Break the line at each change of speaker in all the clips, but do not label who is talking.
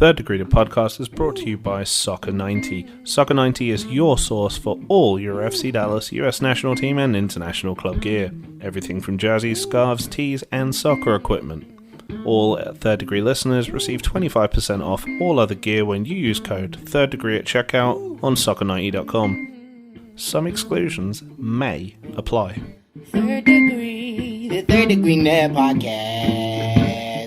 Third Degree the podcast is brought to you by Soccer 90. Soccer 90 is your source for all your FC Dallas, US national team and international club gear. Everything from jerseys, scarves, tees and soccer equipment. All Third Degree listeners receive 25% off all other gear when you use code Third Degree at checkout on soccer90.com. Some exclusions may apply.
Third Degree, the Third Degree Net Podcast.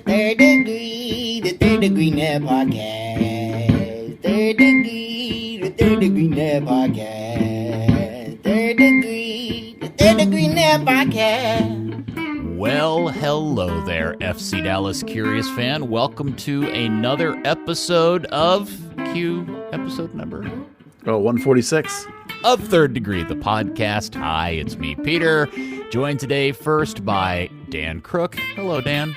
Third Degree, the Third Degree Net Podcast. Third Degree, the Third Degree Net Podcast. Third Degree, the Third Degree Net Podcast.
Well, hello there, FC Dallas Curious fan. Welcome to another episode of episode number?
146.
Of Third Degree, the podcast. Hi, it's me, Peter. Joined today first by Dan Crook. Hello, Dan.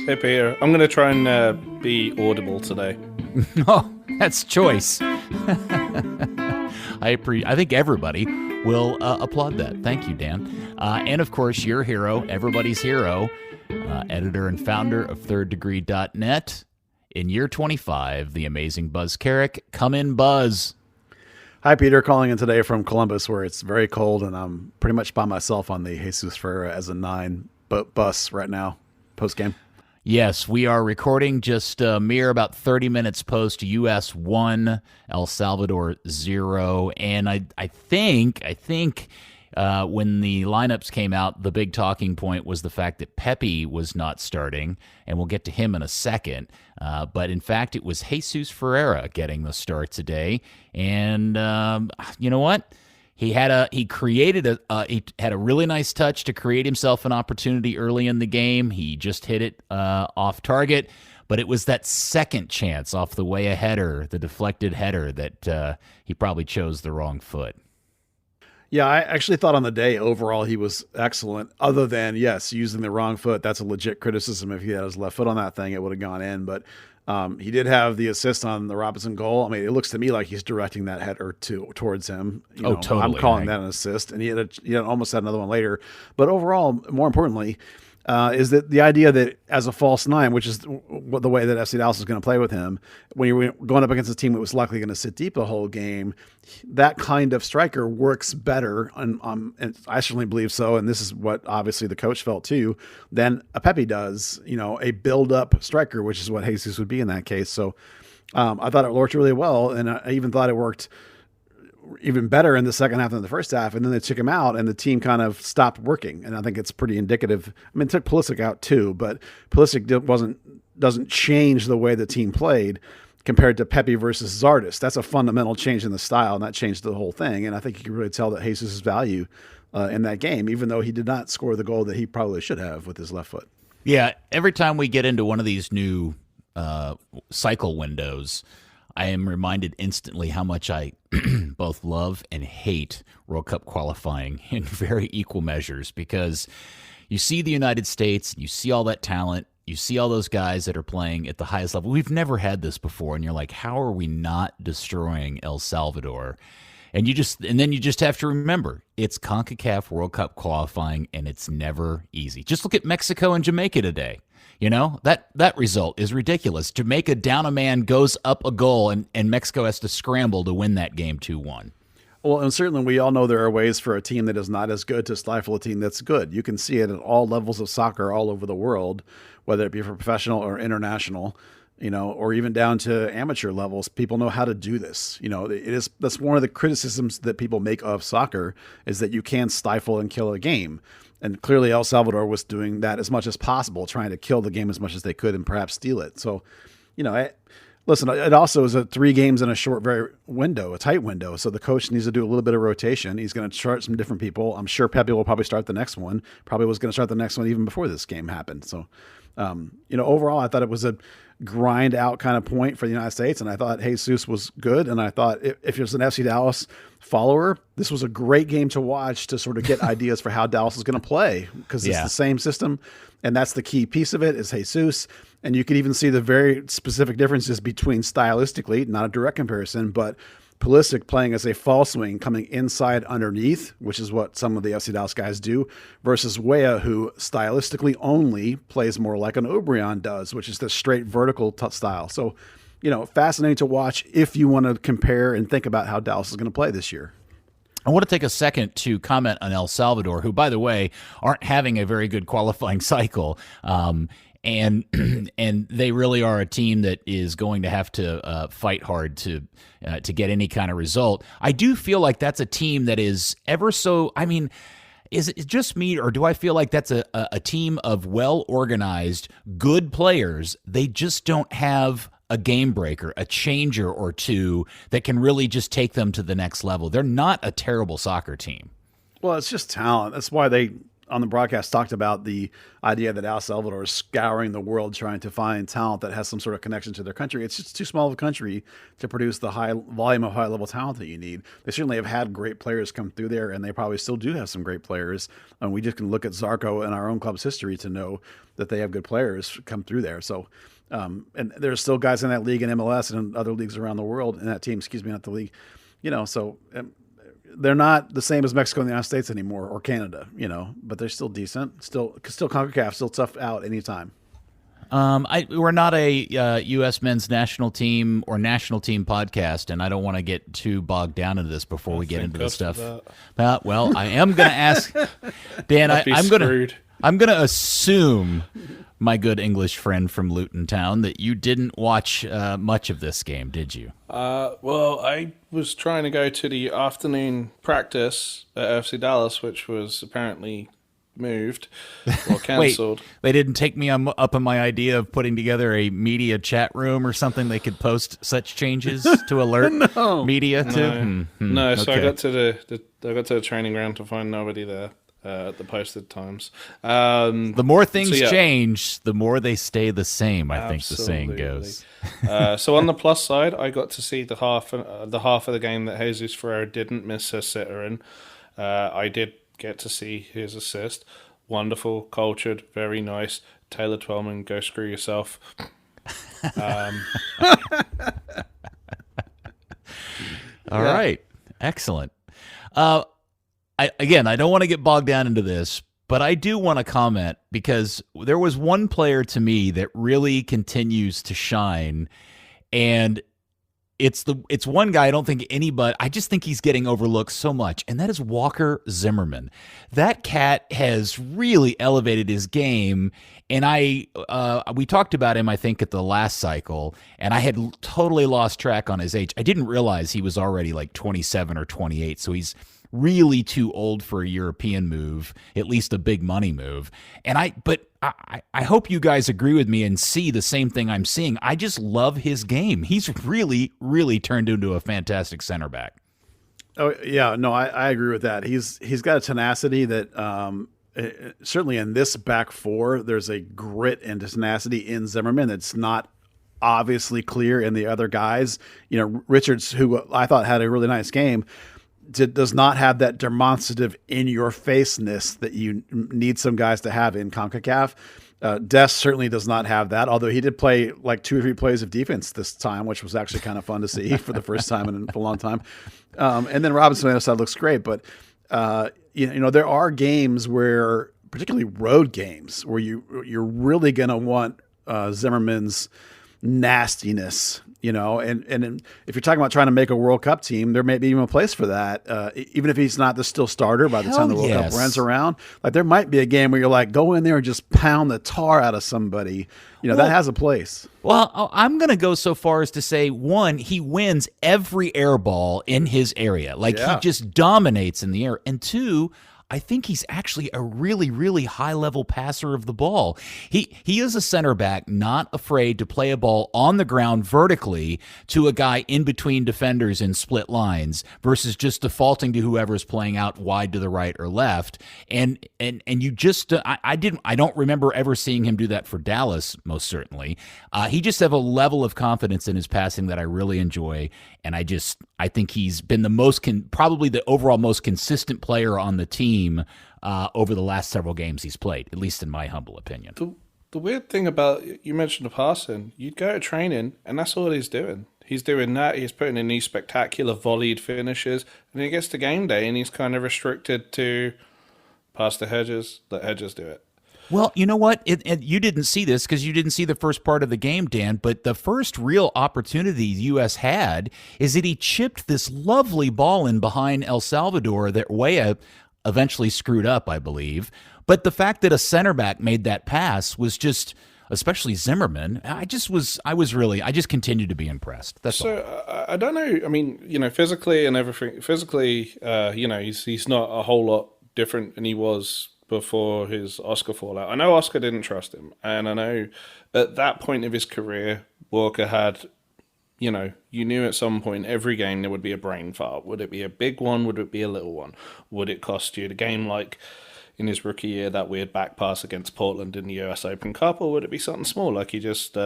Hey Peter, I'm going to try and be audible today.
Oh, that's choice. I think everybody will applaud that. Thank you, Dan. And of course, your hero, everybody's hero, editor and founder of thirddegree.net. In year 25, the amazing Buzz Carrick. Come in, Buzz.
Hi, Peter. Calling in today from Columbus, where it's very cold, and I'm pretty much by myself on the Jesus Ferreira as a 9 bus right now, post-game.
Yes, we are recording just a mere about 30 minutes post US 1, El Salvador 0, and I think when the lineups came out, the big talking point was the fact that Pepe was not starting, and we'll get to him in a second. But in fact, it was Jesus Ferreira getting the start today, and you know what? He had a really nice touch to create himself an opportunity early in the game. He just hit it off target, but it was that second chance off the way a header, the deflected header, that he probably chose the wrong foot.
Yeah, I actually thought on the day overall he was excellent, other than, yes, using the wrong foot. That's a legit criticism. If he had his left foot on that thing, it would have gone in. But he did have the assist on the Robinson goal. I mean, it looks to me like he's directing that header towards him.
Totally.
I'm calling that an assist. And he almost had another one later. But overall, more importantly, is that the idea that as a false 9, which is the way that FC Dallas is going to play with him, when you're going up against a team that was likely going to sit deep the whole game, that kind of striker works better, and I certainly believe so, and this is what obviously the coach felt too, than a Pepe does, a build-up striker, which is what Jesus would be in that case. So I thought it worked really well, and I even thought it worked even better in the second half than the first half, and then they took him out and the team kind of stopped working. And I think it's pretty indicative. I mean, it took Pulisic out too, but Pulisic doesn't change the way the team played compared to Pepe versus Zardes. That's a fundamental change in the style, and that changed the whole thing. And I think you can really tell that Jesus' value in that game, even though he did not score the goal that he probably should have with his left foot.
Yeah, every time we get into one of these new cycle windows, I am reminded instantly how much I both love and hate World Cup qualifying in very equal measures, because you see the United States, you see all that talent, you see all those guys that are playing at the highest level. We've never had this before, and you're like, how are we not destroying El Salvador? And then you just have to remember, it's CONCACAF World Cup qualifying, and it's never easy. Just look at Mexico and Jamaica today. That result is ridiculous. Jamaica down a man, goes up a goal, and Mexico has to scramble to win that game 2-1.
Well, and certainly we all know there are ways for a team that is not as good to stifle a team that's good. You can see it at all levels of soccer all over the world, whether it be for professional or international, or even down to amateur levels. People know how to do this. That's one of the criticisms that people make of soccer, is that you can stifle and kill a game. And clearly El Salvador was doing that as much as possible, trying to kill the game as much as they could and perhaps steal it. So, listen, it also is 3 games in a short, a tight window. So the coach needs to do a little bit of rotation. He's going to start some different people. I'm sure Pepe will probably start the next one. Probably was going to start the next one even before this game happened. So, overall, I thought it was a grind out kind of point for the United States. And I thought Jesus was good. And I thought if you're an FC Dallas follower, this was a great game to watch to sort of get ideas for how Dallas is going to play, because it's the same system. And that's the key piece of it, is Jesus. And you could even see the very specific differences between, stylistically, not a direct comparison, but Pulisic playing as a false wing, coming inside underneath, which is what some of the FC Dallas guys do, versus Weah, who stylistically only plays more like an Obrian does, which is the straight vertical style. So fascinating to watch if you want to compare and think about how Dallas is going to play this year.
I want to take a second to comment on El Salvador, who, by the way, aren't having a very good qualifying cycle. And they really are a team that is going to have to fight hard to get any kind of result. I do feel like that's a team that is ever so. I mean, is it just me, or do I feel like that's a team of well-organized, good players? They just don't have a game breaker, a changer or two that can really just take them to the next level. They're not a terrible soccer team.
Well, it's just talent. That's why they, on the broadcast, talked about the idea that El Salvador is scouring the world trying to find talent that has some sort of connection to their country. It's just too small of a country to produce the high volume of high-level talent that you need. They certainly have had great players come through there, and they probably still do have some great players. And we just can look at Zarco and our own club's history to know that they have good players come through there. So, and there's still guys in that league in MLS and in other leagues around the world, in that team, excuse me, not the league, so they're not the same as Mexico and the United States anymore, or Canada, but they're still decent. Still CONCACAF, still tough out anytime.
We're not a U.S. men's national team or national team podcast, and I don't want to get too bogged down into this before we get into the stuff. Well, I am going to ask Dan. I'm going to assume, my good English friend from Luton Town, that you didn't watch much of this game, did you?
Well, I was trying to go to the afternoon practice at FC Dallas, which was apparently moved or cancelled.
Wait, they didn't take me up on my idea of putting together a media chat room or something they could post such changes to alert media to?
No, so
okay.
I got to the training ground to find nobody there. At the posted times.
The more things change, the more they stay the same, I think the saying goes.
So on the plus side, I got to see the half of the game that Jesus Ferreira didn't miss her sitter in. I did get to see his assist. Wonderful, cultured, very nice. Taylor Twellman, go screw yourself.
All right. Excellent. I don't want to get bogged down into this, but I do want to comment because there was one player to me that really continues to shine, and it's one guy I just think he's getting overlooked so much, and that is Walker Zimmerman. That cat has really elevated his game, and we talked about him, I think, at the last cycle, and I had totally lost track on his age. I didn't realize he was already like 27 or 28, so he's really too old for a European move, at least a big money move. But I hope you guys agree with me and see the same thing I'm seeing. I just love his game. He's really, really turned into a fantastic center back.
Oh yeah, no, I agree with that. He's got a tenacity that certainly in this back four, there's a grit and tenacity in Zimmerman that's not obviously clear in the other guys. Richards, who I thought had a really nice game, does not have that demonstrative in-your-faceness that you need some guys to have in CONCACAF. Des certainly does not have that, although he did play like 2 or 3 plays of defense this time, which was actually kind of fun to see for the first time in a long time. And then Robinson on the other side looks great, but there are games where, particularly road games, where you're really going to want Zimmerman's nastiness. And if you're talking about trying to make a World Cup team, there may be even a place for that. Even if he's not the still starter by the time the World Cup runs around, like there might be a game where you're like, go in there and just pound the tar out of somebody. That has a place.
Well, I'm going to go so far as to say, one, he wins every air ball in his area. He just dominates in the air. And two, I think he's actually a really, really high-level passer of the ball. He is a center back, not afraid to play a ball on the ground vertically to a guy in between defenders in split lines versus just defaulting to whoever's playing out wide to the right or left. And you just I don't remember ever seeing him do that for Dallas, most certainly. He just have a level of confidence in his passing that I really enjoy, and I think he's been probably the overall most consistent player on the team over the last several games he's played, at least in my humble opinion.
The weird thing about, you mentioned the passing, you'd go to training and that's all he's doing. He's doing that, he's putting in these spectacular volleyed finishes, and he gets to game day and he's kind of restricted to pass to Hedges, let Hedges do it.
Well, you know what? You didn't see this because you didn't see the first part of the game, Dan, but the first real opportunity the U.S. had is that he chipped this lovely ball in behind El Salvador that Weah eventually screwed up, I believe. But the fact that a center back made that pass was just, especially Zimmerman, I just continued to be impressed. That's all.
I don't know. I mean, physically and everything. Physically, he's not a whole lot different than he was before his Oscar fallout. I know Oscar didn't trust him, and I know at that point of his career, Walker had, you knew at some point every game there would be a brain fart. Would it be a big one? Would it be a little one? Would it cost you the game like in his rookie year, that weird back pass against Portland in the US Open Cup, or would it be something small, like he just,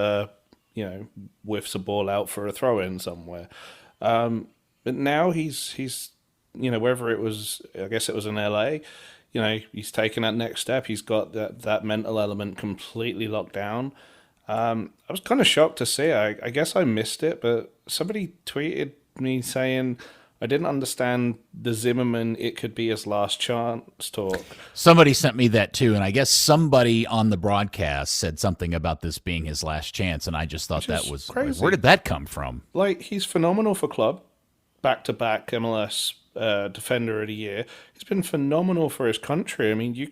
whiffs a ball out for a throw-in somewhere? But now he's whether it was, I guess it was in LA, he's taken that next step. He's got that mental element completely locked down. I was kind of shocked to see. I guess I missed it, but somebody tweeted me saying, I didn't understand the Zimmerman "it could be his last chance" talk.
Somebody sent me that too, and I guess somebody on the broadcast said something about this being his last chance, and I just thought that was crazy. Like, where did that come from?
Like, he's phenomenal for club, back-to-back MLS Defender of the Year. He's been phenomenal for his country. I mean, you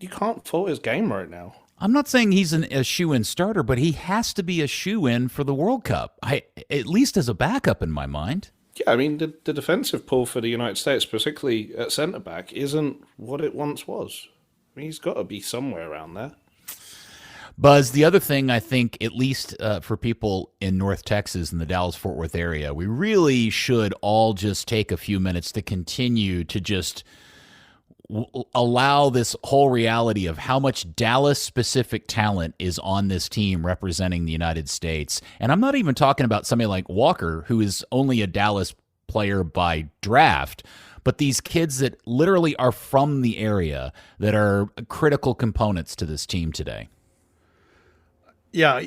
can't fault his game right now.
I'm not saying he's a shoe-in starter, but he has to be a shoe-in for the World Cup. At least as a backup in my mind.
Yeah, I mean, the defensive pull for the United States, particularly at centre-back, isn't what it once was. I mean, he's got to be somewhere around there.
Buzz, the other thing I think, at least for people in North Texas and the Dallas-Fort Worth area, we really should all just take a few minutes to continue to just allow this whole reality of how much Dallas-specific talent is on this team representing the United States. And I'm not even talking about somebody like Walker, who is only a Dallas player by draft, but these kids that literally are from the area that are critical components to this team today.
Yeah,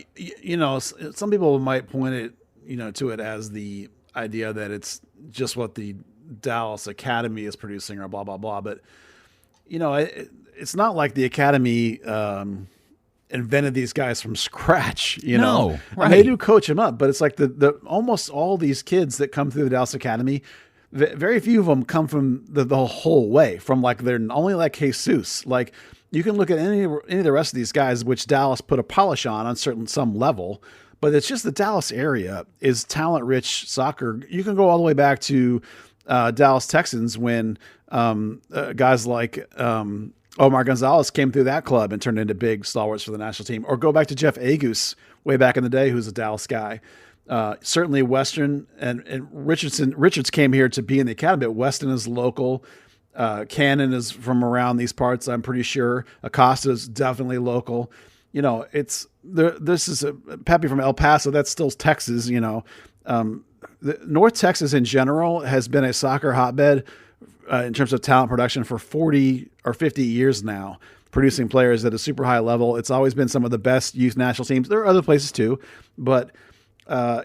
some people might point it, to it as the idea that it's just what the Dallas Academy is producing or blah, blah, blah. But, it's not like the Academy invented these guys from scratch,
No, right.
And they do coach them up, but it's like the almost all these kids that come through the Dallas Academy, very few of them come from the whole way, from like they're only like Jesus. Like, you can look at any of the rest of these guys, which Dallas put a polish on some level, but it's just the Dallas area is talent-rich soccer. You can go all the way back to Dallas Texans when guys like Omar Gonzalez came through that club and turned into big stalwarts for the national team. Or go back to Jeff Agus way back in the day, who's a Dallas guy. Certainly Weston and Richards came here to be in the academy, but Weston is local. Cannon is from around these parts, I'm pretty sure. Acosta is definitely local. It's there. This is Pepe from El Paso. That's still Texas. North Texas in general has been a soccer hotbed in terms of talent production for 40 or 50 years now, producing players at a super high level. It's always been some of the best youth national teams. There are other places too, but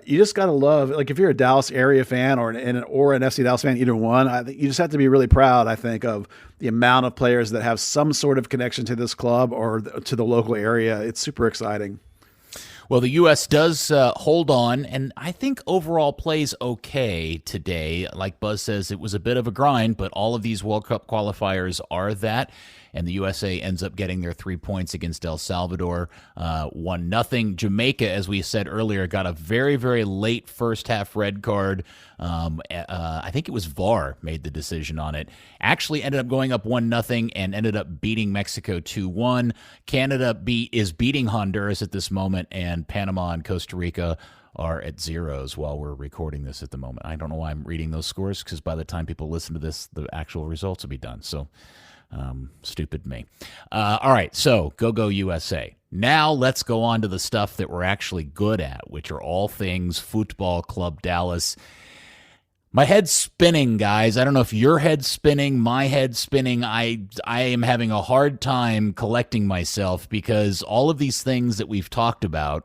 you just got to love, like, if you're a Dallas area fan or an FC Dallas fan, either one, I think you just have to be really proud, I think, of the amount of players that have some sort of connection to this club or to the local area. It's super exciting.
Well, the U.S. does hold on, and I think overall plays okay today. Like Buzz says, it was a bit of a grind, but all of these World Cup qualifiers are that. And the USA ends up getting their 3 points against El Salvador, 1-0. Jamaica, as we said earlier, got a very, very late first half red card. I think it was VAR made the decision on it. Actually ended up going up 1-0 and ended up beating Mexico 2-1. Canada is beating Honduras at this moment, and Panama and Costa Rica are at zeros while we're recording this at the moment. I don't know why I'm reading those scores, because by the time people listen to this, the actual results will be done. So stupid me. All right, so go USA. Now let's go on to the stuff that we're actually good at, which are all things Football Club Dallas. My head's spinning, guys. I don't know if your head's spinning, my head's spinning. I am having a hard time collecting myself, because all of these things that we've talked about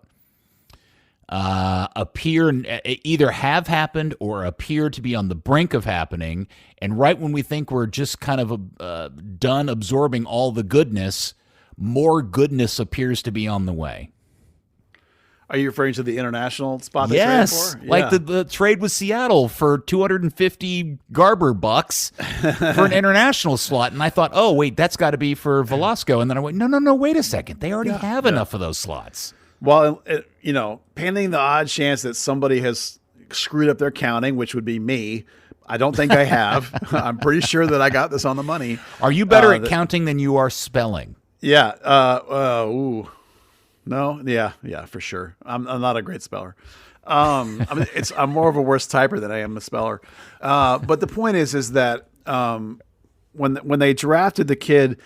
either have happened or appear to be on the brink of happening. And right when we think we're just kind of done absorbing all the goodness, more goodness appears to be on the way.
Are you referring to the international spot they
Yes,
traded for?
like the trade with Seattle for 250 Garber bucks for an international slot. And I thought, oh, wait, that's got to be for Velasco. And then I went, no, wait a second. They already have enough of those slots.
Well, pending the odd chance that somebody has screwed up their counting, which would be me. I don't think I have. I'm pretty sure that I got this on the money.
Are you better at counting than you are spelling?
Yeah. No. Yeah, for sure. I'm not a great speller. I'm more of a worse typer than I am a speller. But the point is that when they drafted the kid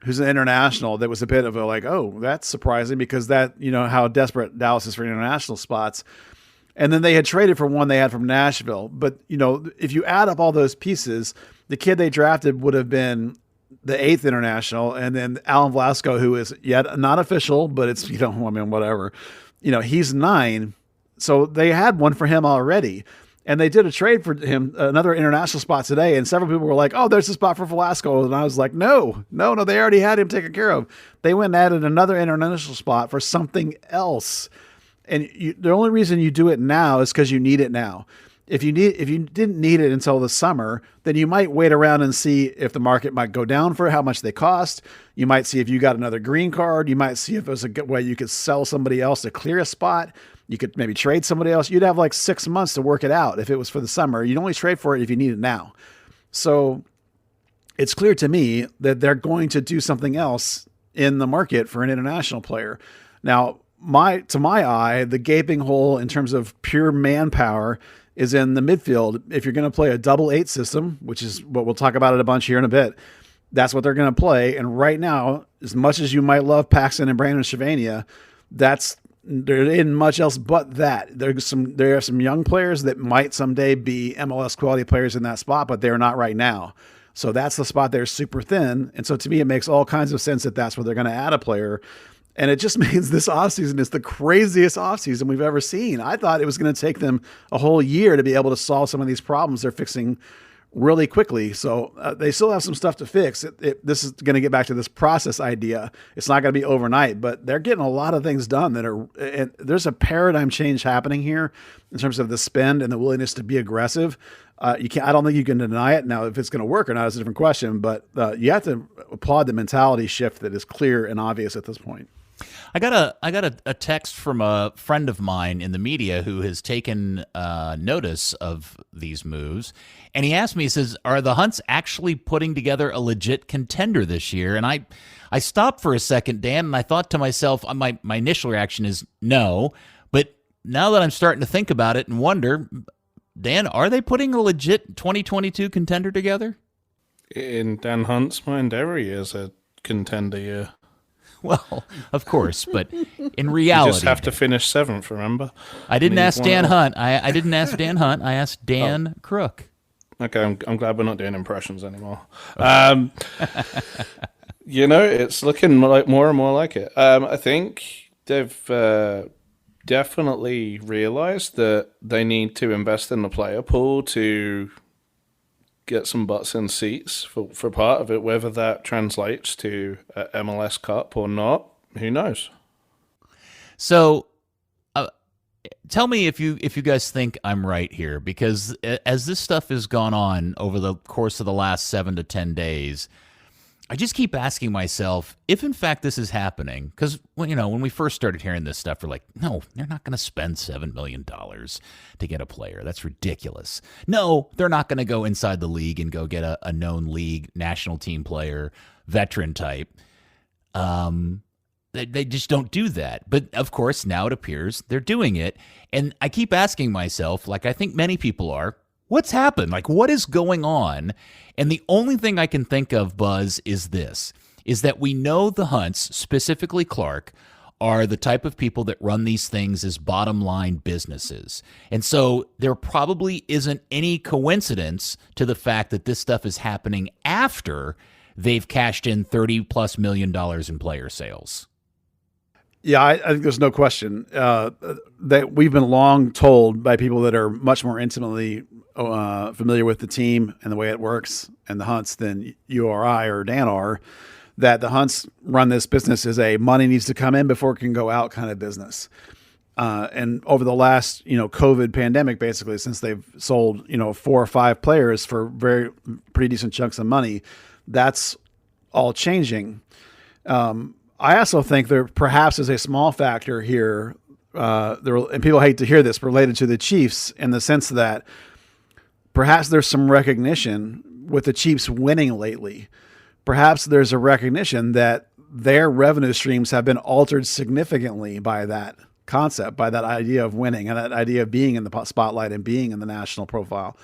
who's an international, that was a bit of a like, oh, that's surprising because that, how desperate Dallas is for international spots. And then they had traded for one they had from Nashville. But, if you add up all those pieces, the kid they drafted would have been the 8th international. And then Alan Velasco, who is yet not official, but it's, whatever, he's 9. So they had one for him already. And they did a trade for him, another international spot today. And several people were like, oh, there's a spot for Velasco. And I was like, no, they already had him taken care of. They went and added another international spot for something else. And the only reason you do it now is because you need it now. If you didn't need it until the summer, then you might wait around and see if the market might go down for how much they cost. You might see if you got another green card. You might see if there's a good way you could sell somebody else to clear a spot. You could maybe trade somebody else. You'd have like 6 months to work it out if it was for the summer. You'd only trade for it if you need it now. So it's clear to me that they're going to do something else in the market for an international player. Now, to my eye, the gaping hole in terms of pure manpower is in the midfield. If you're going to play a 8-8 system, which is what we'll talk about it a bunch here in a bit, that's what they're going to play. And right now, as much as you might love Paxton and Brandon Shavania, there isn't much else but that. There are some young players that might someday be MLS quality players in that spot, but they're not right now. So that's the spot they're super thin. And so to me, it makes all kinds of sense that that's where they're going to add a player. And it just means this offseason is the craziest offseason we've ever seen. I thought it was going to take them a whole year to be able to solve some of these problems they're fixing really quickly. So they still have some stuff to fix. This is going to get back to this process idea. It's not going to be overnight, but they're getting a lot of things done and there's a paradigm change happening here in terms of the spend and the willingness to be aggressive. I don't think you can deny it. Now, if it's going to work or not is a different question, but you have to applaud the mentality shift that is clear and obvious at this point.
I got a text from a friend of mine in the media who has taken notice of these moves, and he asked me, he says, are the Hunts actually putting together a legit contender this year? And I stopped for a second, Dan, and I thought to myself, my initial reaction is no, but now that I'm starting to think about it and wonder, Dan, are they putting a legit 2022 contender together?
In Dan Hunt's mind, every year's a contender year.
Well, of course, but in reality,
you just have to finish 7th. Remember,
I didn't ask Dan Hunt. I didn't ask Dan Hunt. I asked Dan Crook.
Okay, I'm glad we're not doing impressions anymore. Okay. It's looking like more and more like it. I think they've definitely realized that they need to invest in the player pool to get some butts in seats for part of it. Whether that translates to MLS Cup or not, who knows?
So tell me if you guys think I'm right here, because as this stuff has gone on over the course of the last 7 to 10 days, I just keep asking myself if, in fact, this is happening. Because, when we first started hearing this stuff, we're like, no, they're not going to spend $7 million to get a player. That's ridiculous. No, they're not going to go inside the league and go get a known league national team player, veteran type. They just don't do that. But, of course, now it appears they're doing it. And I keep asking myself, like I think many people are, what's happened? Like, what is going on? And the only thing I can think of, Buzz, is that we know the Hunts, specifically Clark, are the type of people that run these things as bottom line businesses. And so there probably isn't any coincidence to the fact that this stuff is happening after they've cashed in $30+ million in player sales.
Yeah, I think there's no question that we've been long told by people that are much more intimately familiar with the team and the way it works and the Hunts than you or I or Dan are, that the Hunts run this business as a money needs to come in before it can go out kind of business. And over the last, COVID pandemic, basically, since they've sold, 4 or 5 players for pretty decent chunks of money, that's all changing. I also think there perhaps is a small factor here, and people hate to hear this, related to the Chiefs, in the sense that perhaps there's some recognition with the Chiefs winning lately. Perhaps there's a recognition that their revenue streams have been altered significantly by that concept, by that idea of winning and that idea of being in the spotlight and being in the national profile.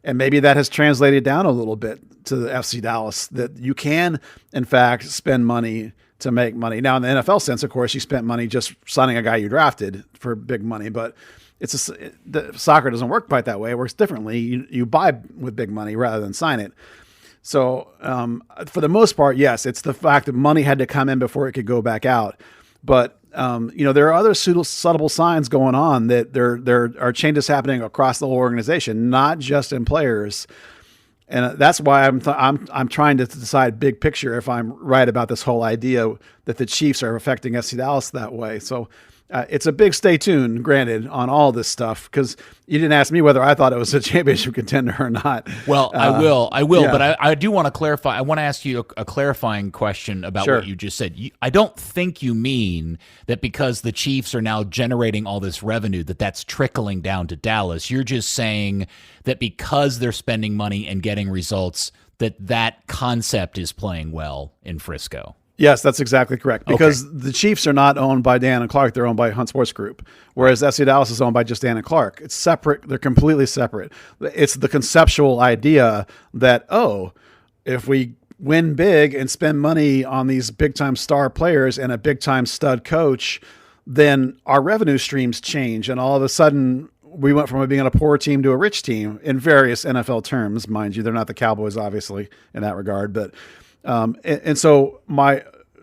And maybe that has translated down a little bit to the FC Dallas, that you can, in fact, spend money to make money. Now, in the NFL sense, of course, you spent money just signing a guy you drafted for big money, but the soccer doesn't work quite that way. It works differently. You buy with big money rather than sign it. So for the most part, yes, it's the fact that money had to come in before it could go back out. But there are other subtle signs going on that there are changes happening across the whole organization, not just in players. And that's why I'm trying to decide big picture if I'm right about this whole idea that the Chiefs are affecting FC Dallas that way. So it's a big stay tuned, granted, on all this stuff, because you didn't ask me whether I thought it was a championship contender or not.
Well, I will,
yeah.
but I do want to clarify. I want to ask you a clarifying question about
Sure.
what you just said. I don't think you mean that because the Chiefs are now generating all this revenue that's trickling down to Dallas. You're just saying that because they're spending money and getting results, that concept is playing well in Frisco.
Yes, that's exactly correct. Because the Chiefs are not owned by Dan and Clark; they're owned by Hunt Sports Group. Whereas FC Dallas is owned by just Dan and Clark. It's separate; they're completely separate. It's the conceptual idea that if we win big and spend money on these big time star players and a big time stud coach, then our revenue streams change, and all of a sudden we went from being a poor team to a rich team in various NFL terms, mind you. They're not the Cowboys, obviously, in that regard, but. And so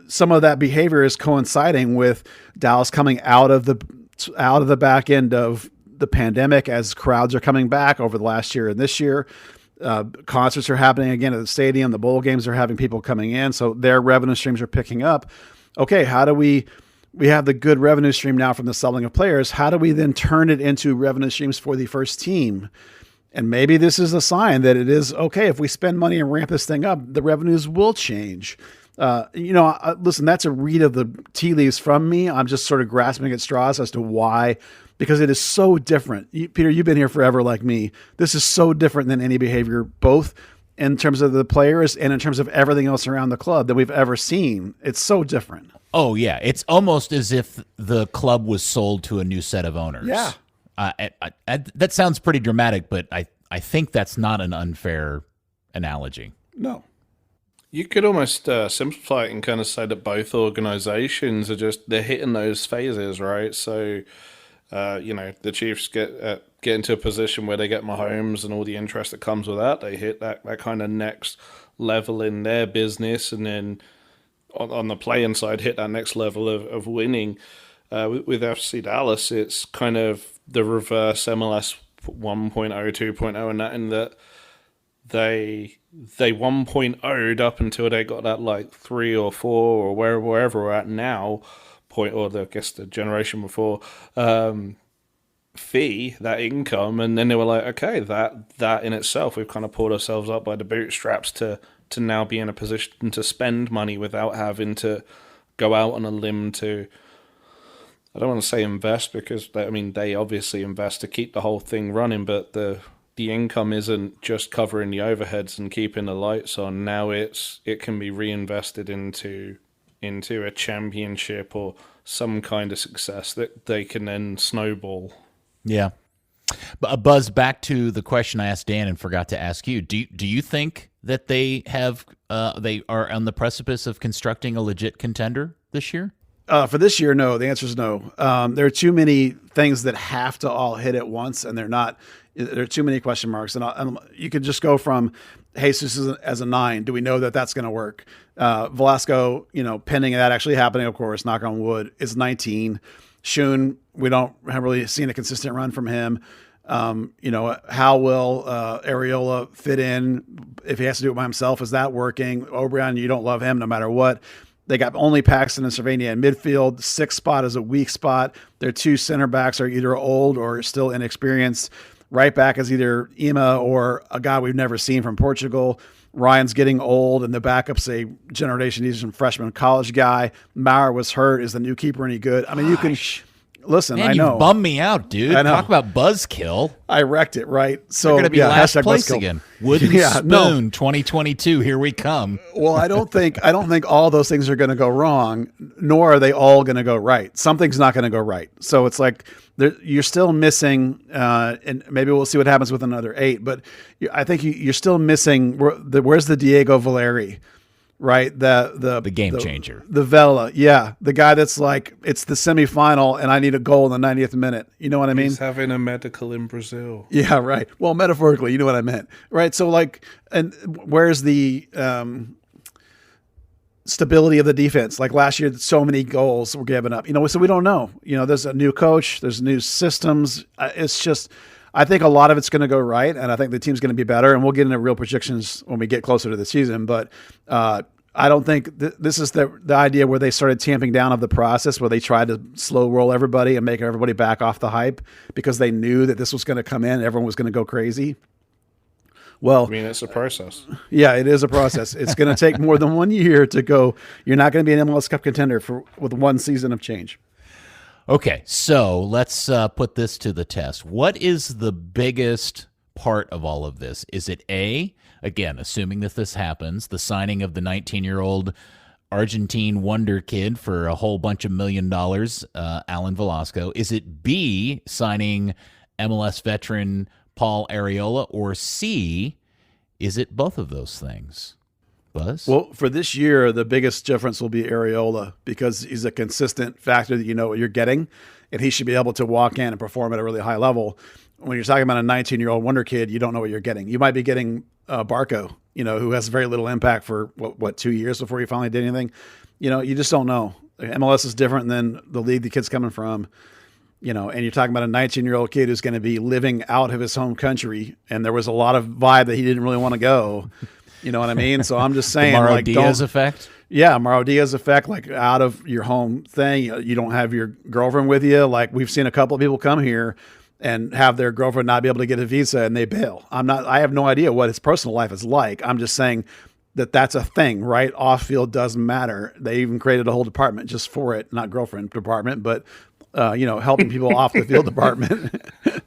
some of that behavior is coinciding with Dallas coming out of the back end of the pandemic as crowds are coming back over the last year and this year. Concerts are happening again at the stadium. The bowl games are having people coming in, so their revenue streams are picking up. Okay, how do we have the good revenue stream now from the selling of players? How do we then turn it into revenue streams for the first team? And maybe this is a sign that it is okay if we spend money and ramp this thing up, the revenues will change. Listen, that's a read of the tea leaves from me. I'm just sort of grasping at straws as to why, because it is so different. Peter, you've been here forever like me. This is so different than any behavior, both in terms of the players and in terms of everything else around the club that we've ever seen. It's so different.
Oh, yeah. It's almost as if the club was sold to a new set of owners.
Yeah.
That sounds pretty dramatic, but I think that's not an unfair analogy.
No.
You could almost simplify it and kind of say that both organizations they're hitting those phases, right? So, the Chiefs get into a position where they get Mahomes and all the interest that comes with that. They hit that kind of next level in their business, and then on the playing side, hit that next level of winning. With FC Dallas, it's kind of the reverse MLS 1.0, 2.0, and that in that they 1.0'd up until they got that like 3 or 4 or wherever we're at now point, or I guess the generation before, fee, that income, and then they were like, okay, that in itself, we've kind of pulled ourselves up by the bootstraps to now be in a position to spend money without having to go out on a limb to, I don't want to say invest, because they obviously invest to keep the whole thing running, but the income isn't just covering the overheads and keeping the lights on. Now it can be reinvested into a championship or some kind of success that they can then snowball.
Yeah. Buzz, back to the question I asked Dan and forgot to ask you. Do you think that they are on the precipice of constructing a legit contender this year?
For this year, no. The answer is no. There are too many things that have to all hit at once, and they're not. There are too many question marks. And you could just go from Jesus as a 9. Do we know that that's going to work? Velasco, pending that actually happening, of course, knock on wood, is 19. Shun, we don't have really seen a consistent run from him. How will Areola fit in if he has to do it by himself? Is that working? O'Brien, you don't love him no matter what. They got only Paxton and Cervania in midfield. 6th spot is a weak spot. Their 2 center backs are either old or still inexperienced. Right back is either Ema or a guy we've never seen from Portugal. Ryan's getting old, and the backup's a generation seasoned freshman college guy. Maurer was hurt. Is the new keeper any good? I mean, you can listen.
Man,
I know.
you bummed me out, dude.
I know.
Talk about buzzkill.
I wrecked it, right? So
They're going to be last
hashtag
place
buzzkill.
again. Wooden spoon, 2022. Here we come.
Well, I don't think all those things are going to go wrong, nor are they all going to go right. Something's not going to go right. So it's like you're still missing, and maybe we'll see what happens with another 8. But I think you're still missing. Where's the Diego Valeri, right? The
game changer,
the Vela, yeah, the guy that's like, it's the semifinal, and I need a goal in the 90th minute. You know what I mean?
He's having a medical in Brazil.
Yeah, right. Well, metaphorically, you know what I meant, right? So like, and where's the stability of the defense? Like last year, so many goals were given up. So we don't know. There's a new coach, there's new systems. It's just, I think a lot of it's going to go right, and I think the team's going to be better. And we'll get into real projections when we get closer to the season. But I don't think this is the idea where they started tamping down of the process, where they tried to slow roll everybody and make everybody back off the hype because they knew that this was going to come in, everyone was going to go crazy. Well,
I mean, it's a process.
Yeah, it is a process. It's going to take more than 1 year to go. You're not going to be an MLS Cup contender with 1 season of change.
Okay, so let's put this to the test. What is the biggest part of all of this? Is it A, again, assuming that this happens, the signing of the 19-year-old Argentine wonder kid for a whole bunch of $1 million, Alan Velasco? Is it B, signing MLS veteran Paul Arriola? Or C, is it both of those things? Buzz?
Well, for this year, the biggest difference will be Arriola because he's a consistent factor that you know what you're getting, and he should be able to walk in and perform at a really high level. When you're talking about a 19-year-old wonder kid, you don't know what you're getting. You might be getting Barco, who has very little impact for, 2 years before he finally did anything. You just don't know. MLS is different than the league the kid's coming from. And you're talking about a 19-year-old kid who's going to be living out of his home country, and there was a lot of vibe that he didn't really want to go. You know what I mean? So I'm just saying,
Mauro
like,
Diaz effect?
Yeah, Mauro Diaz effect, like out of your home thing. You don't have your girlfriend with you. Like we've seen a couple of people come here and have their girlfriend not be able to get a visa and they bail. I have no idea what his personal life is like. I'm just saying that's a thing, right? Off field doesn't matter. They even created a whole department just for it, not girlfriend department, but helping people off the field department.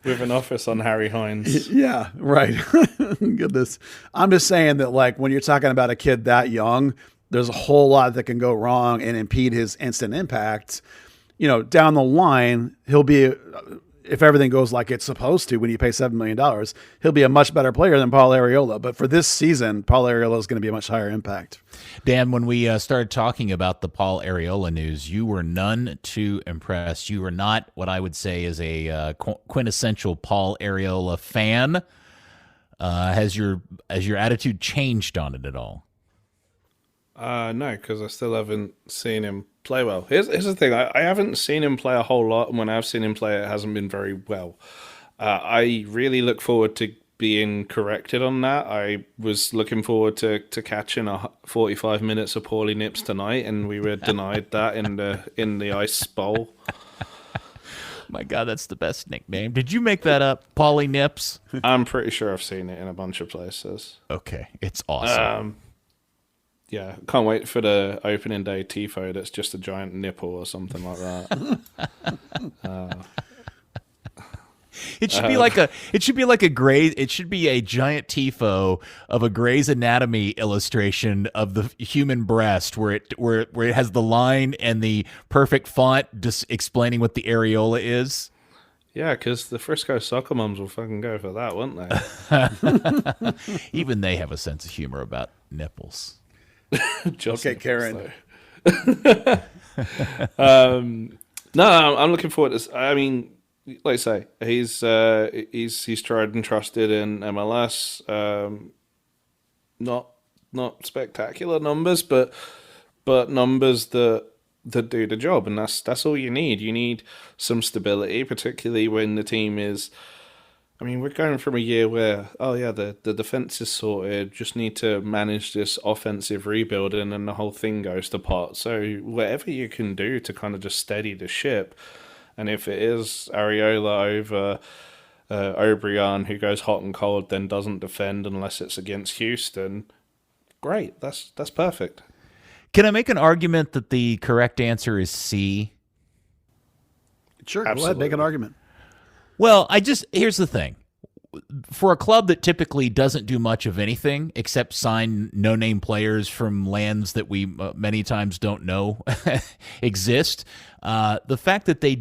With an office on Harry Hines.
Yeah, right. Goodness. I'm just saying that, like, when you're talking about a kid that young, there's a whole lot that can go wrong and impede his instant impact. Down the line, he'll be, if everything goes like it's supposed to when you pay $7 million, he'll be a much better player than Paul Arriola. But for this season, Paul Arriola is going to be a much higher impact.
Dan, when we started talking about the Paul Arriola news, you were none too impressed. You were not what I would say is a quintessential Paul Arriola fan. Has your attitude changed on it at all?
No, because I still haven't seen him play well. Here's the thing. I haven't seen him play a whole lot, and when I've seen him play, it hasn't been very well. I really look forward to being corrected on that. I was looking forward to catching 45 minutes of Paulie Nips tonight, and we were denied that in the Ice Bowl.
My God, that's the best nickname. Did you make that up, Paulie Nips?
I'm pretty sure I've seen it in a bunch of places.
Okay, it's awesome.
Yeah, can't wait for the opening day tifo that's just a giant nipple or something like that.
It should be like a giant tifo of a Grey's Anatomy illustration of the human breast where it has the line and the perfect font just explaining what the areola is.
Yeah, because the Frisco soccer moms will fucking go for that, won't they?
Even they have a sense of humor about nipples.
Okay, Karen.
No, I'm looking forward to this. I mean, like I say, he's tried and trusted in MLS. Not spectacular numbers, but numbers that do the job, and that's all you need. You need some stability, particularly when the team is. I mean, we're going from a year where, oh yeah, the defense is sorted, just need to manage this offensive rebuild, and then the whole thing goes to pot. So whatever you can do to kind of just steady the ship, and if it is Areola over O'Brien, who goes hot and cold, then doesn't defend unless it's against Houston, great, that's perfect.
Can I make an argument that the correct answer is C?
Sure,
Absolutely.
go ahead, make an argument.
Well, here's the thing. For a club that typically doesn't do much of anything except sign no-name players from lands that we many times don't know exist, the fact that they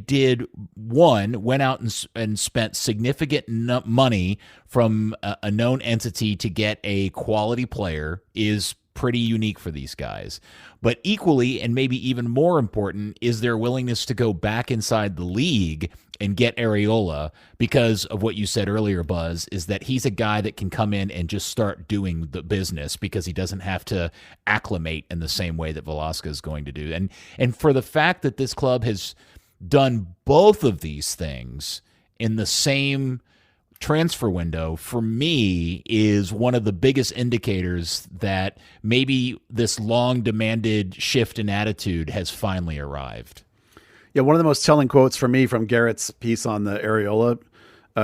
went out and spent significant money from a known entity to get a quality player is pretty unique for these guys. But equally, and maybe even more important, is their willingness to go back inside the league and get Areola because of what you said earlier, Buzz, is that he's a guy that can come in and just start doing the business because he doesn't have to acclimate in the same way that Velasco is going to do. And for the fact that this club has done both of these things in the same transfer window, for me, is one of the biggest indicators that maybe this long demanded shift in attitude has finally arrived.
Yeah, one of the most telling quotes for me from Garrett's piece on the Areola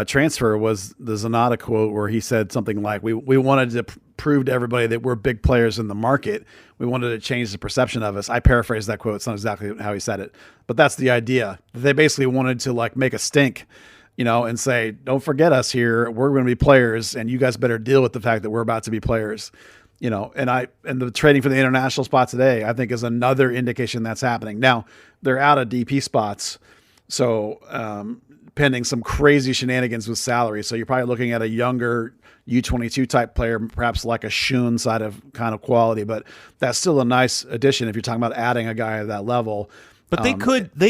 transfer was the Zanata quote where he said something like, we wanted to prove to everybody that we're big players in the market. We wanted to change the perception of us. I paraphrase that quote. It's not exactly how he said it, but that's the idea. They basically wanted to like make a stink, and say, don't forget us here. We're going to be players, and you guys better deal with the fact that we're about to be players. And the trading for the international spot today, I think, is another indication that's happening. Now, they're out of DP spots, so pending some crazy shenanigans with salary. So you're probably looking at a younger U22 type player, perhaps like a Shun side of kind of quality, but that's still a nice addition if you're talking about adding a guy at that level.
But they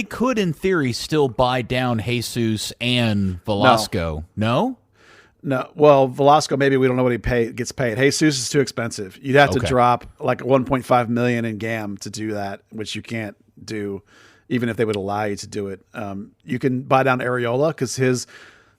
could, in theory, still buy down Jesus and Velasco. No?
No. Well, Velasco, maybe we don't know what he gets paid. Jesus is too expensive. You'd have to drop like $1.5 million in GAM to do that, which you can't do, even if they would allow you to do it. You can buy down Areola because his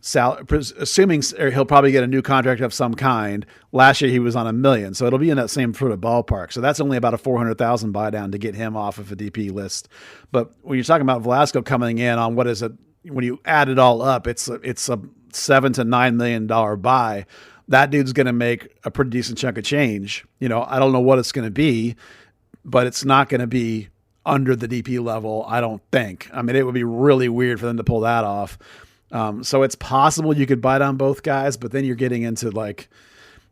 assuming he'll probably get a new contract of some kind. Last year he was on $1 million, so it'll be in that same sort of ballpark. So that's only about a $400,000 buy down to get him off of a DP list. But when you're talking about Velasco coming in on what is it, when you add it all up, it's a $7 to $9 million buy. That dude's going to make a pretty decent chunk of change. I don't know what it's going to be, but it's not going to be under the DP level, I don't think. I mean, it would be really weird for them to pull that off. So it's possible you could buy down both guys, but then you're getting into like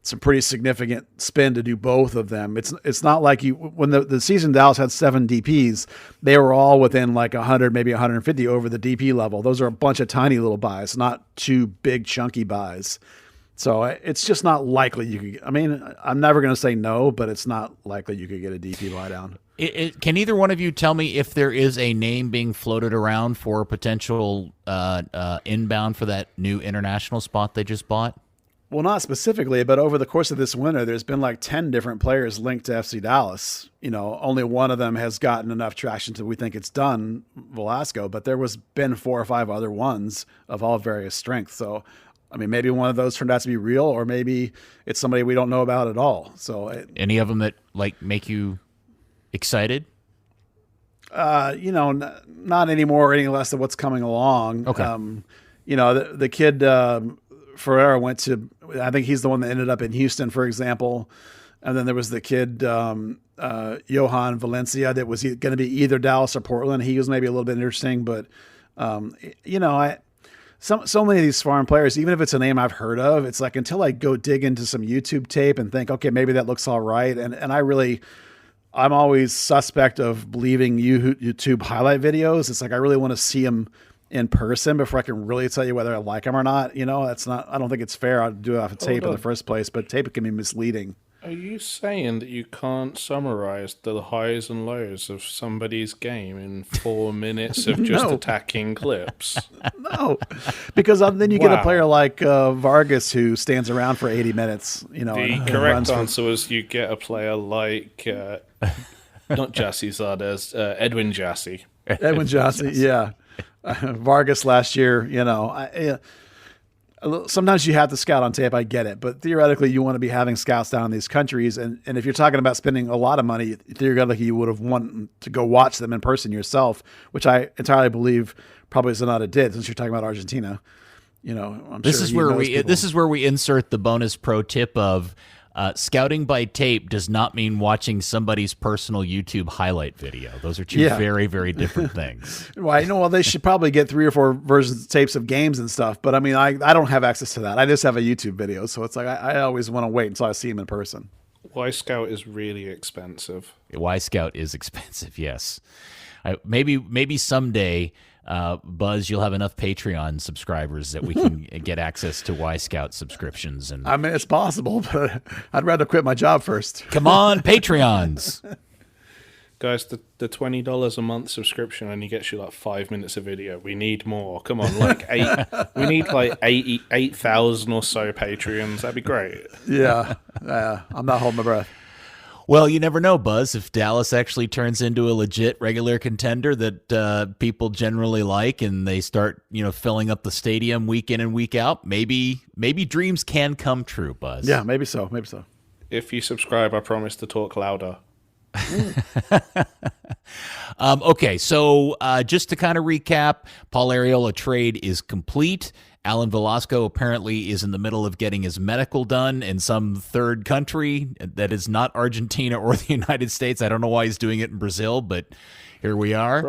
some pretty significant spend to do both of them. It's not like when the season Dallas had 7 DPs, they were all within like 100, maybe 150 over the DP level. Those are a bunch of tiny little buys, not 2 big chunky buys. So it's just not likely you could. I mean, I'm never going to say no, but it's not likely you could get a DP buy down.
Can either one of you tell me if there is a name being floated around for a potential inbound for that new international spot they just bought?
Well, not specifically, but over the course of this winter, there's been like 10 different players linked to FC Dallas. Only one of them has gotten enough traction to we think it's done, Velasco, but there was been 4 or 5 other ones of all various strengths. So, I mean, maybe one of those turned out to be real, or maybe it's somebody we don't know about at all. So,
any of them that like make you excited?
Not anymore or any less than what's coming along.
Okay.
The kid Ferreira went to, I think he's the one that ended up in Houston, for example. And then there was the kid Johan Valencia that was going to be either Dallas or Portland. He was maybe a little bit interesting, but so many of these foreign players, even if it's a name I've heard of, it's like until I go dig into some YouTube tape and think, okay, maybe that looks all right. And I'm always suspect of believing YouTube highlight videos. It's like I really want to see them in person before I can really tell you whether I like them or not. That's not. I don't think it's fair. I'll do it off of tape in the first place, but tape can be misleading.
Are you saying that you can't summarize the highs and lows of somebody's game in 4 minutes of just attacking clips?
No, because then you get a player like Vargas who stands around for 80 minutes.
The correct answer was you get a player like not Jassy Zardes, Edwin Jassy.
Edwin Jassy, yeah. Vargas last year, sometimes you have to scout on tape. I get it, but theoretically, you want to be having scouts down in these countries, and if you're talking about spending a lot of money, theoretically, you would have wanted to go watch them in person yourself, which I entirely believe probably Zanata did, since you're talking about Argentina.
This is where we insert the bonus pro tip of scouting by tape does not mean watching somebody's personal YouTube highlight video. Those are two very, very different things.
Well, they should probably get 3 or 4 versions of tapes of games and stuff. But I mean, I don't have access to that. I just have a YouTube video. So it's like, I always want to wait until I see him in person.
Y-Scout is really expensive.
Y-Scout is expensive, yes. Maybe someday, Buzz, you'll have enough Patreon subscribers that we can get access to Y-Scout subscriptions. And
I mean, it's possible, but I'd rather quit my job first.
Come on, Patreons.
Guys, the $20 a month subscription only gets you like 5 minutes of video. We need more. Come on, we need like 8,000 or so Patreons. That'd be great.
Yeah, I'm not holding my breath.
Well, you never know, Buzz. If Dallas actually turns into a legit regular contender that people generally like, and they start, filling up the stadium week in and week out, maybe dreams can come true, Buzz.
Yeah, maybe so.
If you subscribe, I promise to talk louder.
Okay, so just to kind of recap, Paul Arriola trade is complete. Alan Velasco apparently is in the middle of getting his medical done in some third country that is not Argentina or the United States. I don't know why he's doing it in Brazil, but here we are.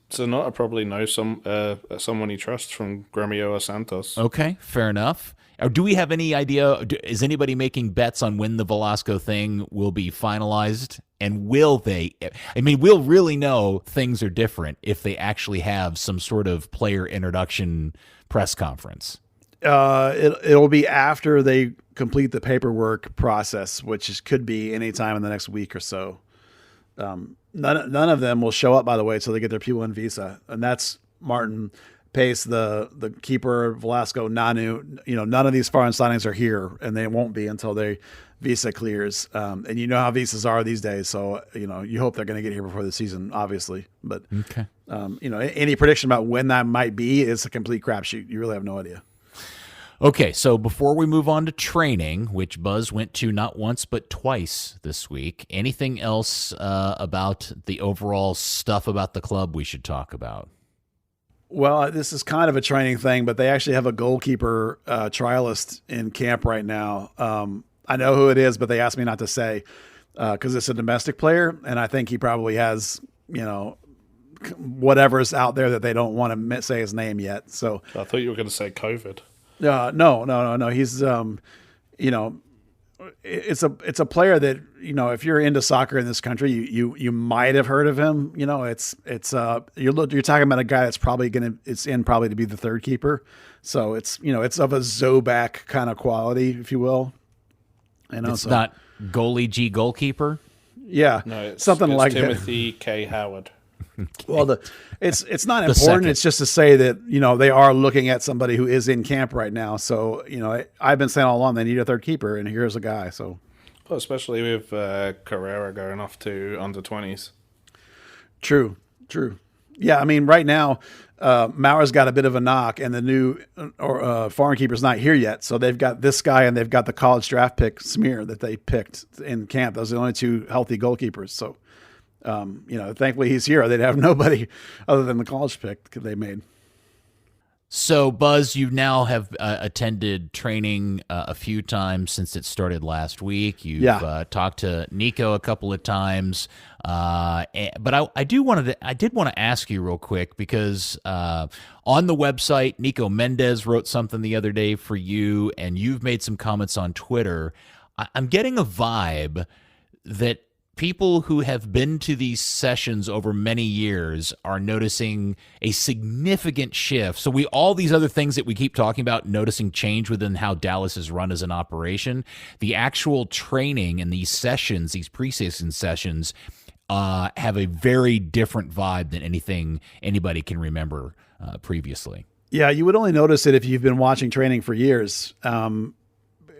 Sonata probably knows someone he trusts from Gremio or Santos.
Okay, fair enough. Do we have any idea? Is anybody making bets on when the Velasco thing will be finalized? And will they? I mean, we'll really know things are different if they actually have some sort of player introduction press conference.
It'll be after they complete the paperwork process, which could be any time in the next week or so. None of them will show up, by the way, until they get their P1 visa, and that's Martin Pace, the keeper, Velasco, Nanu. None of these foreign signings are here, and they won't be until their visa clears. And you know how visas are these days, so you hope they're going to get here before the season, obviously. But
okay.
Any prediction about when that might be is a complete crapshoot. You really have no idea.
Okay, so before we move on to training, which Buzz went to not once but twice this week, anything else about the overall stuff about the club we should talk about?
Well, this is kind of a training thing, but they actually have a goalkeeper trialist in camp right now. I know who it is, but they asked me not to say because it's a domestic player, and I think he probably has, whatever's out there that they don't want to say his name yet. So
I thought you were going to say COVID.
No. He's, it's a player that, if you're into soccer in this country, you might have heard of him. You're talking about a guy that's probably probably to be the third keeper. So it's of a Zoback kind of quality, if you will.
It's not goalie G goalkeeper.
Yeah.
No, it's
something like
Timothy K. Howard.
Well, it's not important. It's just to say that, they are looking at somebody who is in camp right now. So, I've been saying all along they need a third keeper, and here's a guy. So,
well, especially with Carrera going off to under 20s.
True. Yeah, I mean, right now, Mauer's got a bit of a knock, and the new foreign keeper's not here yet. So they've got this guy, and they've got the college draft pick Smear that they picked in camp. Those are the only two healthy goalkeepers. So, thankfully he's here. They'd have nobody other than the college pick they made.
So, Buzz, you now have attended training a few times since it started last week. You've talked to Nico a couple of times, but I did want to ask you real quick because on the website, Nico Mendez wrote something the other day for you, and you've made some comments on Twitter. I'm getting a vibe that people who have been to these sessions over many years are noticing a significant shift. So all these other things that we keep talking about, noticing change within how Dallas is run as an operation, the actual training and these sessions, these preseason sessions, have a very different vibe than anything anybody can remember previously.
Yeah, you would only notice it if you've been watching training for years.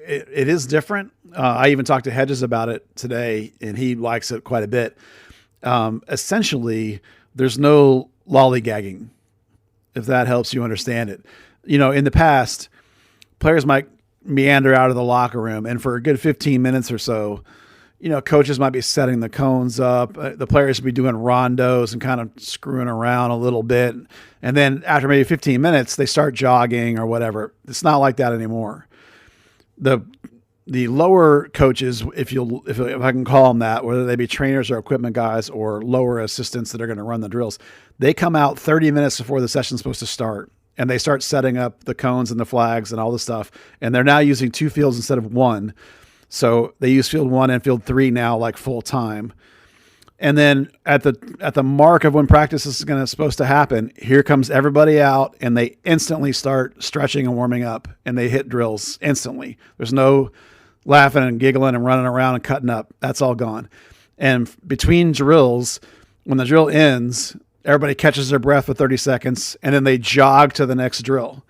It is different. I even talked to Hedges about it today, and he likes it quite a bit. Essentially, there's no lollygagging, if that helps you understand it. In the past, players might meander out of the locker room, and for a good 15 minutes or so, coaches might be setting the cones up. The players would be doing rondos and kind of screwing around a little bit. And then after maybe 15 minutes, they start jogging or whatever. It's not like that anymore. The lower coaches, if I can call them that, whether they be trainers or equipment guys or lower assistants that are going to run the drills, they come out 30 minutes before the session's supposed to start. And they start setting up the cones and the flags and all the stuff. And they're now using 2 fields instead of 1. So they use field 1 and field 3 now, like full time. And then at the mark of when practice is supposed to happen, here comes everybody out, and they instantly start stretching and warming up, and they hit drills instantly. There's no laughing and giggling and running around and cutting up. That's all gone. And between drills, when the drill ends, everybody catches their breath for 30 seconds, and then they jog to the next drill.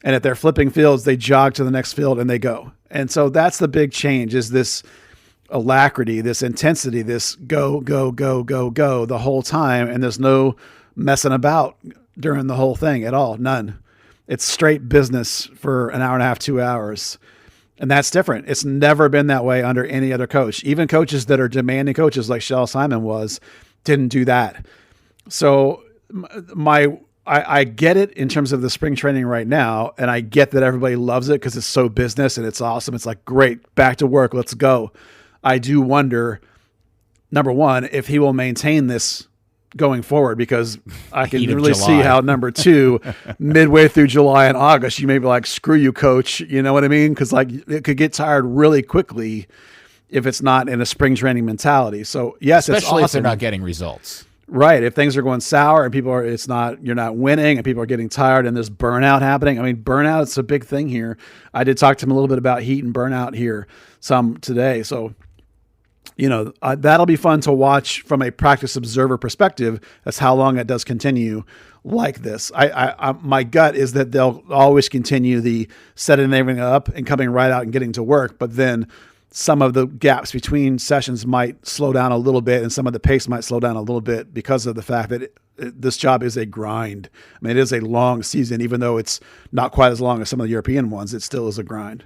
And if they're flipping fields, they jog to the next field and they go. And so that's the big change, is this alacrity, this intensity, this go, go, go, go, go the whole time. And there's no messing about during the whole thing at all. None. It's straight business for an hour and a half, 2 hours. And that's different. It's never been that way under any other coach. Even coaches that are demanding coaches like Shell Simon didn't do that. So I get it in terms of the spring training right now, and I get that everybody loves it because it's so business and it's awesome. It's like, great, back to work, let's go. I do wonder, number one, if he will maintain this going forward, because I can really see how, number two, midway through July and August, you may be like, screw you, coach. You know what I mean? Because like it could get tired really quickly if it's not in a spring training mentality. So yes,
especially
it's awesome
if they're not getting results.
Right. If things are going sour and you're not winning and people are getting tired and there's burnout happening. I mean, burnout is a big thing here. I did talk to him a little bit about heat and burnout here some today. So, that'll be fun to watch from a practice observer perspective. That's how long it does continue like this. My gut is that they'll always continue the setting everything up and coming right out and getting to work. But then some of the gaps between sessions might slow down a little bit, and some of the pace might slow down a little bit because of the fact that this job is a grind. I mean, it is a long season, even though it's not quite as long as some of the European ones. It still is a grind.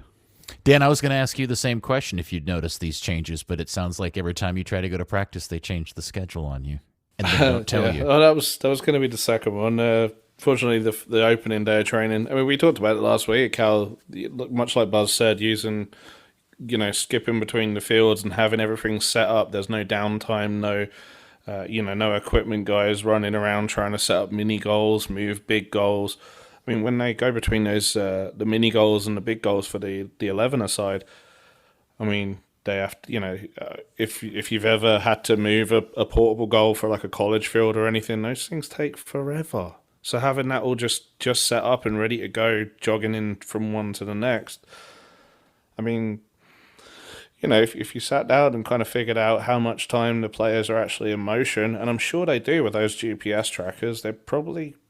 Dan, I was going to ask you the same question if you'd noticed these changes, but it sounds like every time you try to go to practice, they change the schedule on you and they don't tell you.
Oh, that was going to be the second one. Fortunately, the opening day of training. I mean, we talked about it last week. How, much like Buzz said, using skipping between the fields and having everything set up. There's no downtime, no equipment guys running around trying to set up mini goals, move big goals. I mean, when they go between those the mini goals and the big goals for the 11er side, I mean, they have to, if you've ever had to move a portable goal for like a college field or anything, those things take forever. So having that all just set up and ready to go, jogging in from one to the next, I mean, if you sat down and kind of figured out how much time the players are actually in motion, and I'm sure they do with those GPS trackers,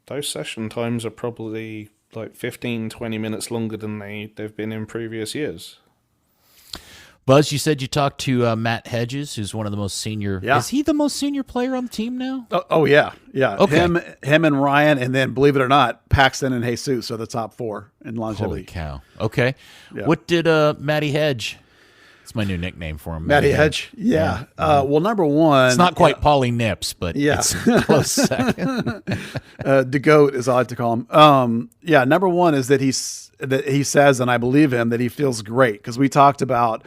those session times are probably like 15, 20 minutes longer than they've been in previous years.
Buzz, you said you talked to Matt Hedges, who's one of the most senior. Yeah. Is he the most senior player on the team now?
Oh yeah. Okay. Him and Ryan, and then, believe it or not, Paxton and Jesus are the top 4 in longevity.
Holy cow. Okay. Yeah. What did Matty Hedge? It's my new nickname for him.
Matty Hedge. Yeah. Well, number one,
it's not quite Paulie Nips, but it's close second.
The GOAT, as I like to call him. Number one is that he says, and I believe him, that he feels great, because we talked about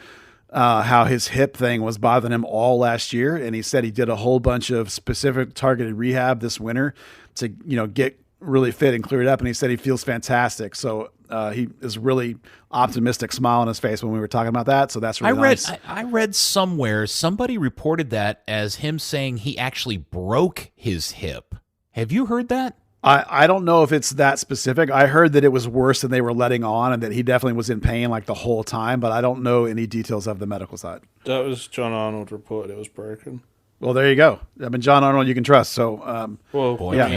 how his hip thing was bothering him all last year, and he said he did a whole bunch of specific targeted rehab this winter to get really fit and cleared up, and he said he feels fantastic. So he is really optimistic, smile on his face when we were talking about that. So that's really nice.
I read somewhere, somebody reported that as him saying he actually broke his hip. Have you heard that?
I don't know if it's that specific. I heard that it was worse than they were letting on, and that he definitely was in pain like the whole time, but I don't know any details of the medical side.
That was John Arnold reported it was broken.
Well, there you go. I mean, John Arnold you can trust. So,
I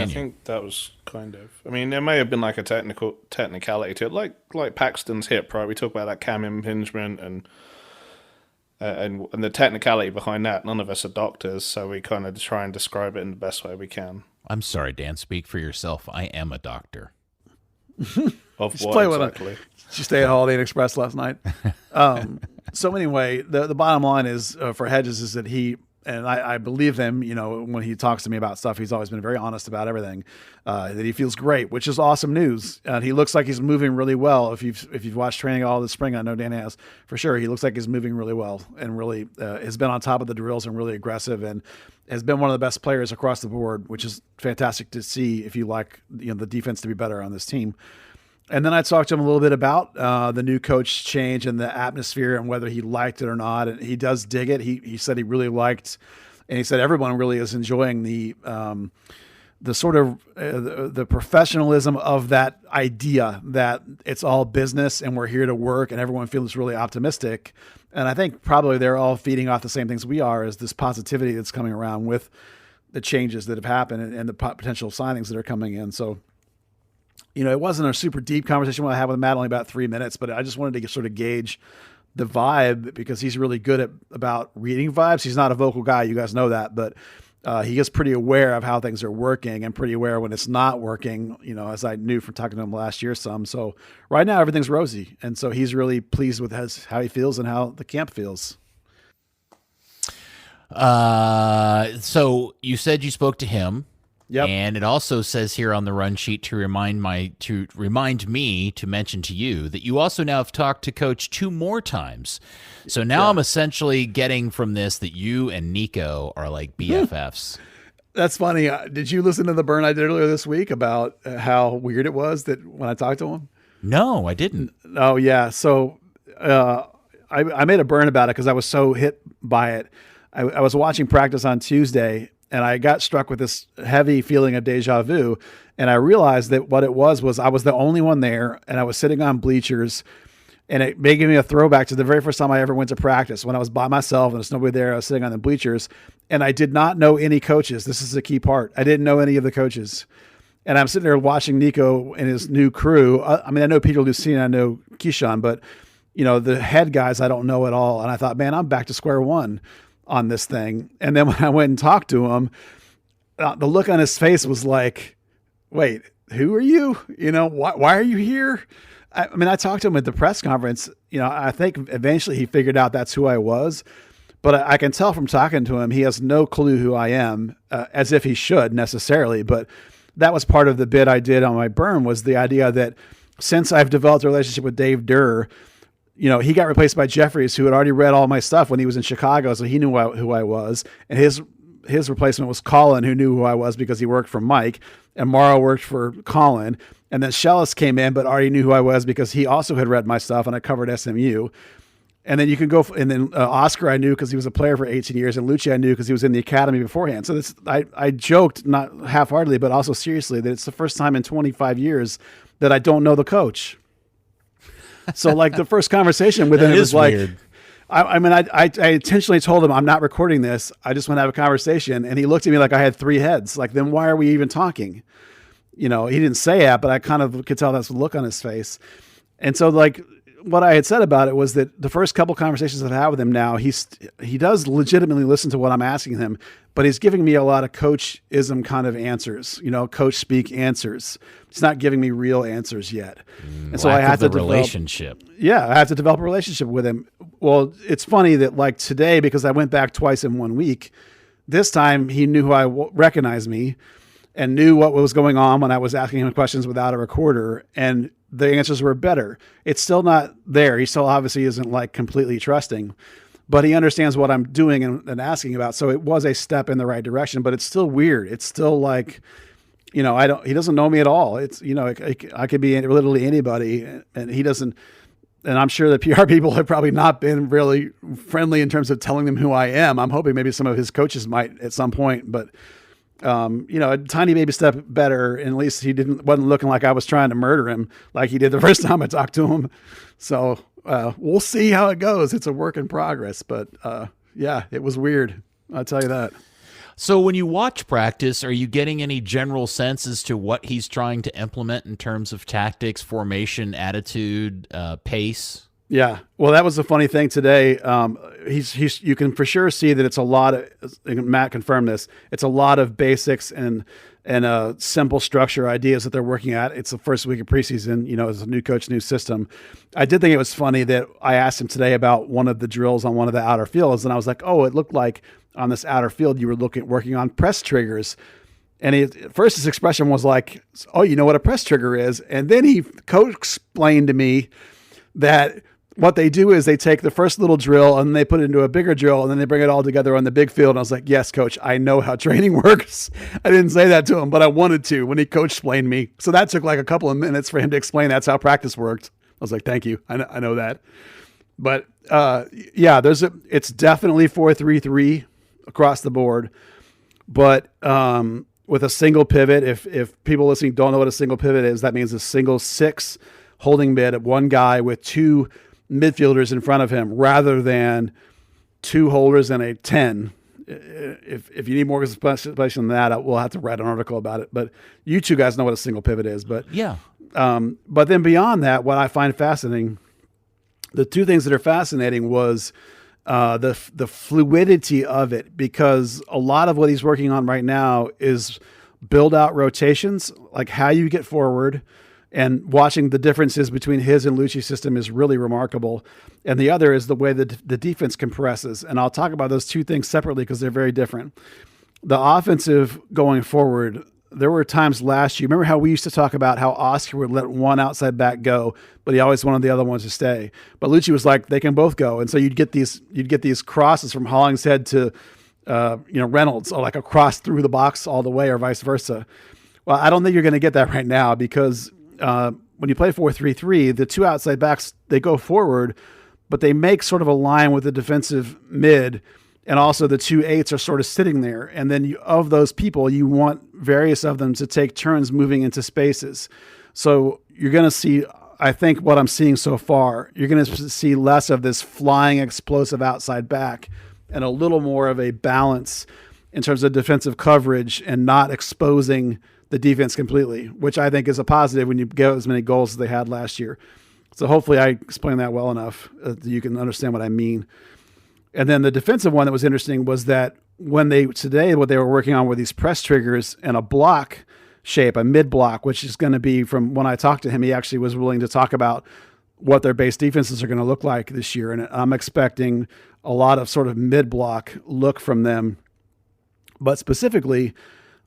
think that was kind of. I mean, there may have been like a technicality to it, like Paxton's hip, right? We talk about that cam impingement and the technicality behind that. None of us are doctors, so we kind of try and describe it in the best way we can.
I'm sorry, Dan. Speak for yourself. I am a doctor.
Of what exactly?
Did you stay at Holiday Inn Express last night? So anyway, the bottom line is for Hedges is that I believe him, when he talks to me about stuff, he's always been very honest about everything, that he feels great, which is awesome news. And he looks like he's moving really well. If you've watched training all this spring, I know Dan has for sure. He looks like he's moving really well and really has been on top of the drills and really aggressive and has been one of the best players across the board, which is fantastic to see if you like the defense to be better on this team. And then I talked to him a little bit about the new coach change and the atmosphere and whether he liked it or not. And he does dig it. He said he really liked, and he said everyone really is enjoying the sort of the professionalism of that idea that it's all business and we're here to work and everyone feels really optimistic. And I think probably they're all feeding off the same things we are, is this positivity that's coming around with the changes that have happened and the potential signings that are coming in. So, it wasn't a super deep conversation I had with Matt, only about 3 minutes, but I just wanted to sort of gauge the vibe because he's really good about reading vibes. He's not a vocal guy. You guys know that, but he is pretty aware of how things are working and pretty aware when it's not working, as I knew from talking to him last year some. So right now everything's rosy. And so he's really pleased with how he feels and how the camp feels.
So you said you spoke to him.
Yep.
And it also says here on the run sheet to remind me to mention to you that you also now have talked to Coach 2 more times. So now I'm essentially getting from this that you and Nico are like BFFs.
That's funny. Did you listen to the burn I did earlier this week about how weird it was that when I talked to him?
No, I didn't.
Oh yeah. So I made a burn about it because I was so hit by it. I was watching practice on Tuesday, and I got struck with this heavy feeling of deja vu. And I realized that what it was I was the only one there, and I was sitting on bleachers, and it may give me a throwback to the very first time I ever went to practice when I was by myself and there's nobody there. I was sitting on the bleachers, and I did not know any coaches. This is the key part. I didn't know any of the coaches. And I'm sitting there watching Nico and his new crew. I know Peter Lucine, I know Keyshawn, but the head guys I don't know at all. And I thought, man, I'm back to square one on this thing. And then when I went and talked to him, the look on his face was like, wait, who are you? Why are you here? I talked to him at the press conference. I think eventually he figured out that's who I was, but I can tell from talking to him, he has no clue who I am, as if he should necessarily. But that was part of the bit I did on my burn, was the idea that since I've developed a relationship with Dave Durr, he got replaced by Jeffries, who had already read all my stuff when he was in Chicago, so he knew who I was. And his replacement was Colin, who knew who I was because he worked for Mike, and Morrow worked for Colin. And then Shellis came in, but already knew who I was because he also had read my stuff, and I covered SMU. And then you can go, and then Oscar I knew because he was a player for 18 years, and Lucci I knew because he was in the academy beforehand. So I joked, not half-heartedly, but also seriously, that it's the first time in 25 years that I don't know the coach. So like the first conversation with him, it was like, weird. I intentionally told him, I'm not recording this. I just want to have a conversation. And he looked at me like I had 3 heads. Like, then why are we even talking? He didn't say that, but I kind of could tell that's the look on his face. And so like what I had said about it was that the first couple conversations I've had with him now, he does legitimately listen to what I'm asking him, but he's giving me a lot of coach-ism kind of answers, coach speak answers. He's not giving me real answers yet. And so I have to develop
relationship.
Yeah, I have to develop a relationship with him. Well, it's funny that like today, because I went back twice in 1 week, this time he knew who recognized me and knew what was going on when I was asking him questions without a recorder, and the answers were better. It's still not there. He still obviously isn't like completely trusting, but he understands what I'm doing and asking about. So it was a step in the right direction, but it's still weird. It's still like, he doesn't know me at all. It's, I could be literally anybody, and he doesn't. And I'm sure that PR people have probably not been really friendly in terms of telling them who I am. I'm hoping maybe some of his coaches might at some point, but a tiny baby step better. And at least he wasn't looking like I was trying to murder him like he did the first time I talked to him. So we'll see how it goes. It's a work in progress, but yeah, it was weird. I'll tell you that.
So when you watch practice, are you getting any general sense as to what he's trying to implement in terms of tactics, formation, attitude, pace?
Yeah. Well, that was the funny thing today. You can for sure see that it's a lot of, and Matt confirmed this, it's a lot of basics and and simple structure ideas that they're working at. It's the first week of preseason, it's a new coach, new system. I did think it was funny that I asked him today about one of the drills on one of the outer fields, and I was like, oh, it looked like on this outer field you were working on press triggers. And at first his expression was like, oh, you know what a press trigger is? And then coach explained to me that what they do is they take the first little drill and they put it into a bigger drill and then they bring it all together on the big field. And I was like, yes, coach, I know how training works. I didn't say that to him, but I wanted to when coach explained me. So that took like a couple of minutes for him to explain that's how practice worked. I was like, thank you. I know that. But it's definitely 4-3-3 across the board. But with a single pivot, if people listening don't know what a single pivot is, that means a single 6 holding mid at one guy with 2 midfielders in front of him rather than 2 holders and a 10. If you need more explanation than that, we'll have to write an article about it. But you two guys know what a single pivot is. But
yeah.
But then beyond that, what I find fascinating, the 2 things that are fascinating was the fluidity of it, because a lot of what he's working on right now is build out rotations, like how you get forward, and watching the differences between his and Lucci's system is really remarkable. And the other is the way that the defense compresses. And I'll talk about those 2 things separately because they're very different. The offensive going forward, there were times last year, remember how we used to talk about how Oscar would let one outside back go, but he always wanted the other ones to stay. But Lucci was like, they can both go. And so you'd get these crosses from Hollingshead to Reynolds, or like a cross through the box all the way, or vice versa. Well, I don't think you're going to get that right now, because when you play 4-3-3, the 2 outside backs, they go forward, but they make sort of a line with the defensive mid, and also the 2 8s are sort of sitting there. And then of those people, you want various of them to take turns moving into spaces. So you're going to see, I think what I'm seeing so far, you're going to see less of this flying explosive outside back and a little more of a balance in terms of defensive coverage and not exposing the defense completely, which I think is a positive when you get as many goals as they had last year. So hopefully I explained that well enough that you can understand what I mean. And then the defensive one that was interesting was that what they were working on were these press triggers and a block shape, a mid block, which is going to be, from when I talked to him, he actually was willing to talk about what their base defenses are going to look like this year. And I'm expecting a lot of sort of mid block look from them. But specifically,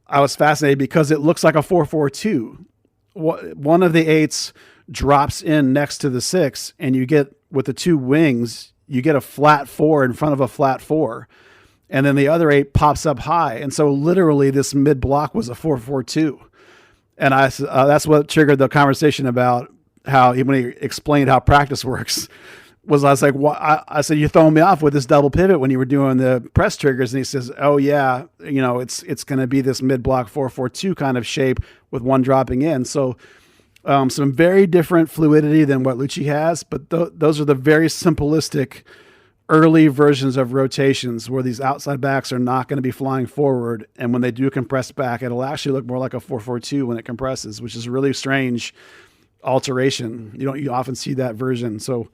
I was fascinated because it looks like a 4-4-2. One of the 8s drops in next to the 6, and you get, with the 2 wings, you get a flat 4 in front of a flat 4. And then the other 8 pops up high. And so literally this mid block was a 4-4-2. And that's what triggered the conversation about how, when he explained how practice works, I was like, I said, you're throwing me off with this double pivot when you were doing the press triggers. And he says, oh yeah, it's going to be this mid block 4-4-2 kind of shape with one dropping in. So some very different fluidity than what Lucci has, but those are the very simplistic early versions of rotations where these outside backs are not going to be flying forward. And when they do compress back, it'll actually look more like a 4-4-2 when it compresses, which is a really strange alteration. You often see that version. So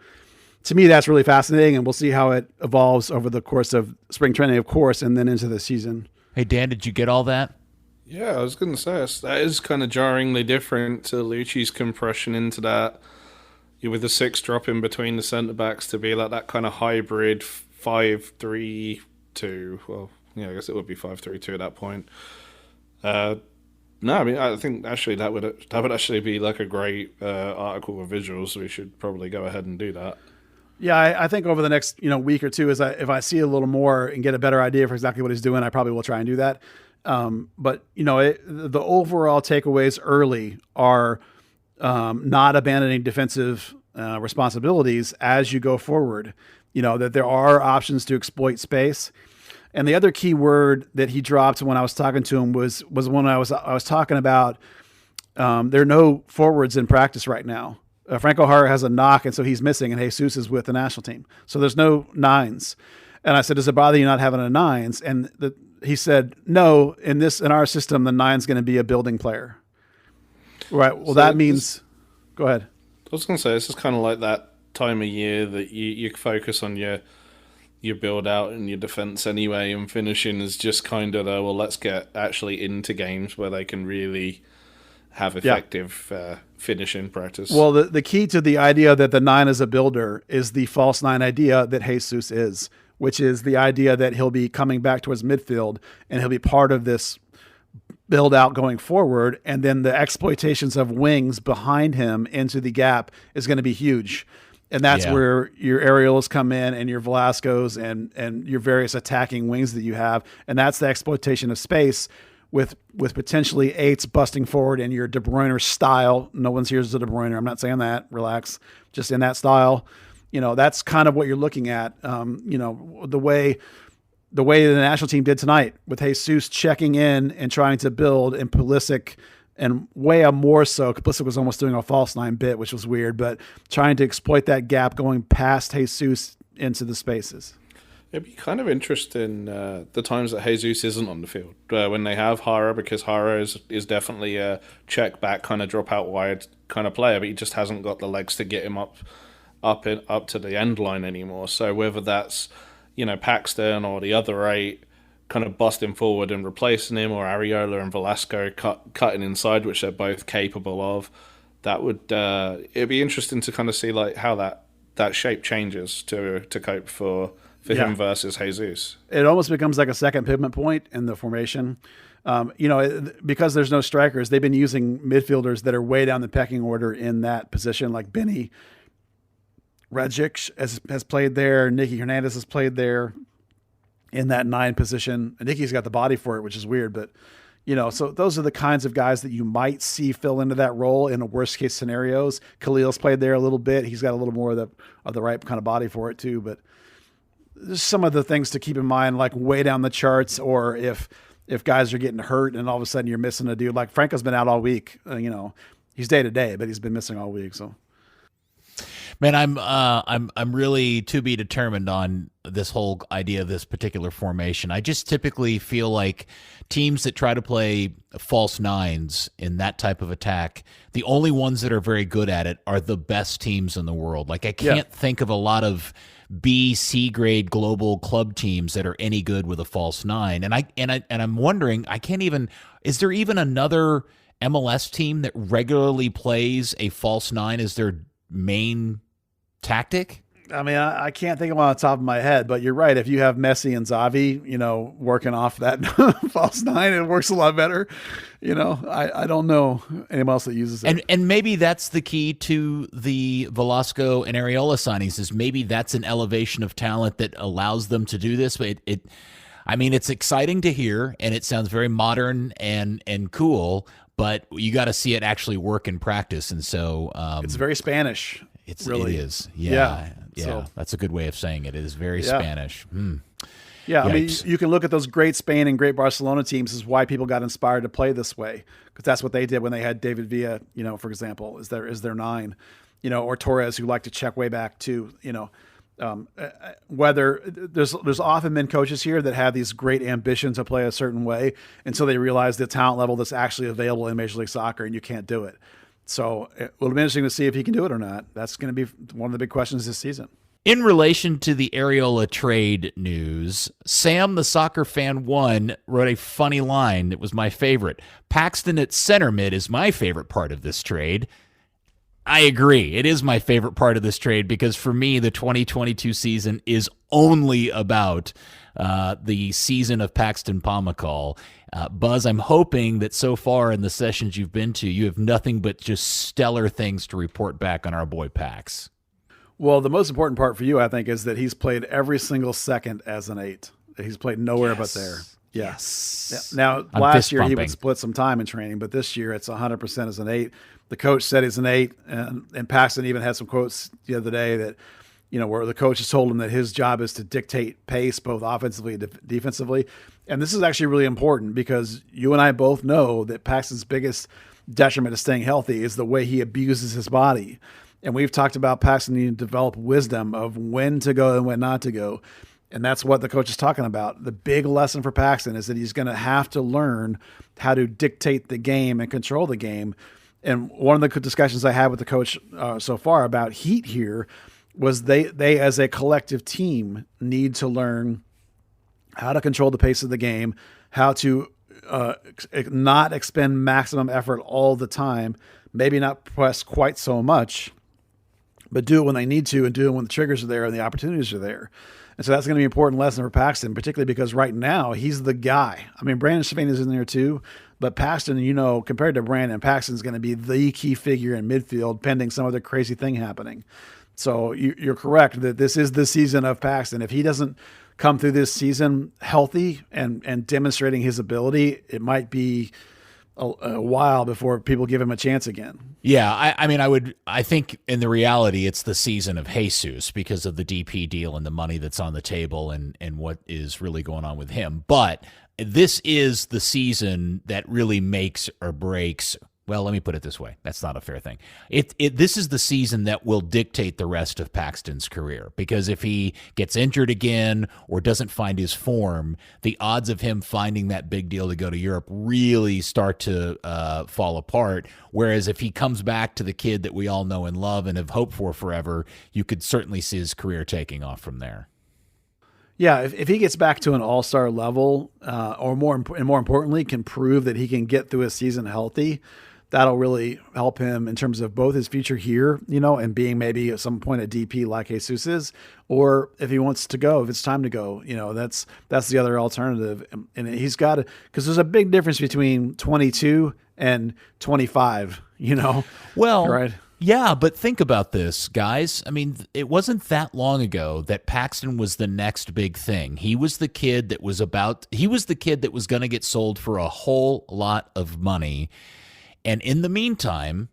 to me, that's really fascinating, and we'll see how it evolves over the course of spring training, of course, and then into the season.
Hey, Dan, did you get all that?
Yeah, I was going to say, that is kind of jarringly different to Lucci's compression into that, with the 6 dropping between the centre-backs to be like that kind of hybrid 5-3-2. Well, yeah, I guess it would be 5-3-2 at that point. No, I mean, I think actually that would actually be like a great article with visuals, so we should probably go ahead and do that.
Yeah, I think over the next week or two, if I see a little more and get a better idea for exactly what he's doing, I probably will try and do that. But the overall takeaways early are not abandoning defensive responsibilities as you go forward. That there are options to exploit space. And the other key word that he dropped when I was talking to him was when I was talking about there are no forwards in practice right now. Franco Hara has a knock, and so he's missing, and Jesus is with the national team. So there's no 9s. And I said, does it bother you not having a 9s? And he said, no, in our system, the 9's going to be a building player. Right. Well, so that means, go ahead.
I was going to say, this is kind of like that time of year that you focus on your your build out and your defense anyway, and finishing is just kind of well, let's get actually into games where they can really have effective finishing practice.
Well, the key to the idea that the 9 is a builder is the false 9 idea that Jesus is, which is the idea that he'll be coming back towards midfield and he'll be part of this build out going forward. And then the exploitations of wings behind him into the gap is going to be huge. And that's where your Areolas come in and your Velascos and your various attacking wings that you have. And that's the exploitation of space with potentially 8s busting forward in your De Bruyne style. No one's here as a De Bruyne. I'm not saying that. Relax. Just in that style. That's kind of what you're looking at. The way the national team did tonight with Jesus checking in and trying to build, and Pulisic and Weah more so. Pulisic was almost doing a false 9 bit, which was weird, but trying to exploit that gap going past Jesus into the spaces.
It'd be kind of interesting the times that Jesus isn't on the field when they have Hara, because Hara is definitely a check back kind of drop out wide kind of player, but he just hasn't got the legs to get him up to the end line anymore. So whether that's Paxton or the other 8 kind of busting forward and replacing him, or Areola and Velasco cutting inside, which they're both capable of, that would it'd be interesting to kind of see like how that shape changes to cope for him versus Jesus.
It almost becomes like a second pivot point in the formation. Because there's no strikers, they've been using midfielders that are way down the pecking order in that position, like Benny Regic has played there. Nicky Hernandez has played there in that 9 position. And Nicky's got the body for it, which is weird. But, so those are the kinds of guys that you might see fill into that role in a worst case scenarios. Khalil's played there a little bit. He's got a little more of the right kind of body for it too. But there's some of the things to keep in mind, like way down the charts, or if guys are getting hurt and all of a sudden you're missing a dude. Like Franco's been out all week. He's day to day, but he's been missing all week. So.
Man, I'm really to be determined on this whole idea of this particular formation. I just typically feel like teams that try to play false 9s in that type of attack, the only ones that are very good at it are the best teams in the world. Like I can't think of a lot of B, C grade global club teams that are any good with a false 9. And I'm wondering, is there even another MLS team that regularly plays a false 9 as their main tactic?
I mean, I can't think of one on the top of my head, but you're right. If you have Messi and Xavi, working off that false 9, it works a lot better. I don't know anyone else that uses it.
And maybe that's the key to the Velasco and Areola signings, is maybe that's an elevation of talent that allows them to do this. But it's exciting to hear, and it sounds very modern and cool, but you got to see it actually work in practice. And so
it's very Spanish.
It is. Yeah. So, that's a good way of saying it. It is very Spanish.
Yeah, I mean, you can look at those great Spain and great Barcelona teams as why people got inspired to play this way, because that's what they did when they had David Villa, for example, is their 9, or Torres, who like to check way back too, whether there's often been coaches here that have these great ambitions to play a certain way until they realize the talent level that's actually available in Major League Soccer, and you can't do it. So it will be interesting to see if he can do it or not. That's going to be one of the big questions this season.
In relation to the Areola trade news, Sam the Soccer Fan 1 wrote a funny line that was my favorite. Paxton at center mid is my favorite part of this trade. I agree. It is my favorite part of this trade because for me, the 2022 season is only about the season of Paxton Pomykal. Buzz, I'm hoping that so far in the sessions you've been to, you have nothing but just stellar things to report back on our boy Pax.
Well, the most important part for you, I think, is that he's played every single second as an 8. He's played nowhere but there. Yeah.
Yes.
Now, last year he would split some time in training, but this year it's 100% as an 8. The coach said he's an 8, and Paxton even had some quotes the other day that, where the coach has told him that his job is to dictate pace both offensively and defensively. And this is actually really important because you and I both know that Paxton's biggest detriment to staying healthy is the way he abuses his body. And we've talked about Paxton needing to develop wisdom of when to go and when not to go. And that's what the coach is talking about. The big lesson for Paxton is that he's going to have to learn how to dictate the game and control the game. And one of the discussions I had with the coach so far about heat here was they as a collective team need to learn how to control the pace of the game, how to not expend maximum effort all the time, maybe not press quite so much, but do it when they need to and do it when the triggers are there and the opportunities are there. And so that's going to be an important lesson for Paxton, particularly because right now he's the guy. I mean, Brandon Shavane is in there too, but Paxton, compared to Brandon, Paxton's going to be the key figure in midfield pending some other crazy thing happening. So you're correct that this is the season of Paxton. If he doesn't come through this season healthy and demonstrating his ability, it might be a while before people give him a chance again.
Yeah, I think in the reality, it's the season of Jesus because of the DP deal and the money that's on the table and what is really going on with him. But this is the season that really makes or breaks. Well, let me put it this way. That's not a fair thing. This is the season that will dictate the rest of Paxton's career, because if he gets injured again or doesn't find his form, the odds of him finding that big deal to go to Europe really start to fall apart. Whereas if he comes back to the kid that we all know and love and have hoped for forever, you could certainly see his career taking off from there.
Yeah, if he gets back to an all-star level, or more importantly, can prove that he can get through a season healthy, that'll really help him in terms of both his future here, and being maybe at some point a DP like Jesus is, or if he wants to go, if it's time to go, that's the other alternative. And he's got to, because there's a big difference between 22 and 25,
Well,
right?
Yeah, but think about this, guys. I mean, it wasn't that long ago that Paxton was the next big thing. He was the kid that was going to get sold for a whole lot of money. And in the meantime,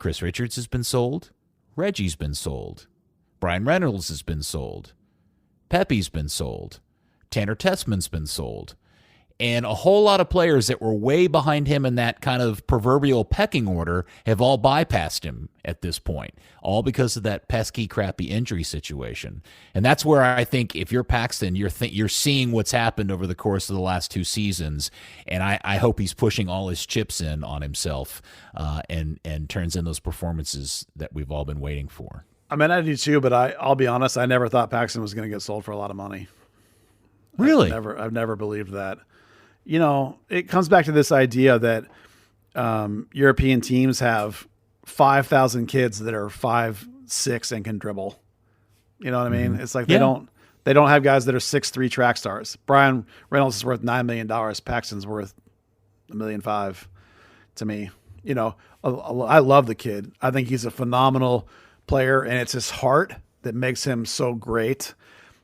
Chris Richards has been sold. Reggie's been sold. Brian Reynolds has been sold. Pepe's been sold. Tanner Tessman's been sold. And a whole lot of players that were way behind him in that kind of proverbial pecking order have all bypassed him at this point, all because of that pesky, crappy injury situation. And that's where I think if you're Paxton, you're seeing what's happened over the course of the last two seasons, and I hope he's pushing all his chips in on himself and turns in those performances that we've all been waiting for.
I mean, I do too, but I'll be honest, I never thought Paxton was going to get sold for a lot of money.
Really?
I've never believed that. It comes back to this idea that European teams have 5,000 kids that are 5'6" and can dribble. You know what I mean? It's like they don't have guys that are 6'3" track stars. Brian Reynolds is worth $9 million. Paxton's worth $1.5 million to me. I love the kid. I think he's a phenomenal player, and it's his heart that makes him so great.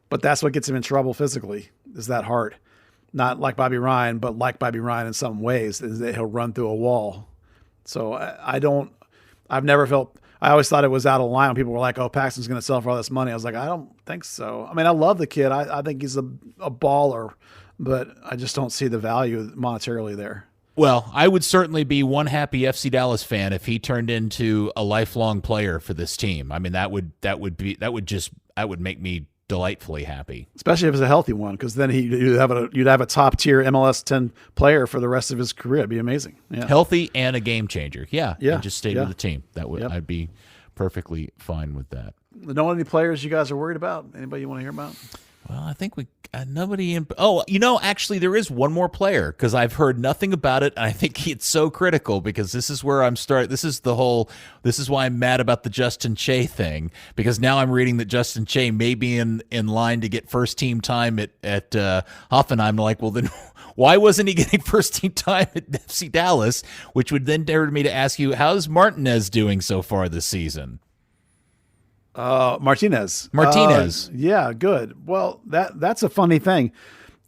But that's what gets him in trouble physically, is that heart. Not like Bobby Ryan, but like Bobby Ryan in some ways, is that he'll run through a wall. So I always thought it was out of line when people were like, oh, Paxton's going to sell for all this money. I was like, I don't think so. I mean, I love the kid. I think he's a baller, but I just don't see the value monetarily there.
Well, I would certainly be one happy FC Dallas fan if he turned into a lifelong player for this team. I mean, that would make me delightfully happy,
especially if it's a healthy one, because then you'd have a top tier MLS 10 player for the rest of his career. It'd be amazing. Yeah.
Healthy and a game changer. Yeah.
And
just stay with the team. I'd be perfectly fine with that.
Know any players you guys are worried about? Anybody you want to hear about?
Well, I think nobody in. Oh, actually, there is one more player, because I've heard nothing about it, and I think it's so critical, because this is where I'm starting. This is why I'm mad about the Justin Che thing, because now I'm reading that Justin Che may be in line to get first team time at Hoffenheim. Like, well, then why wasn't he getting first team time at FC Dallas? Which would then dare me to ask you, how's Martinez doing so far this season?
Martinez.
Yeah,
good. Well, that's a funny thing.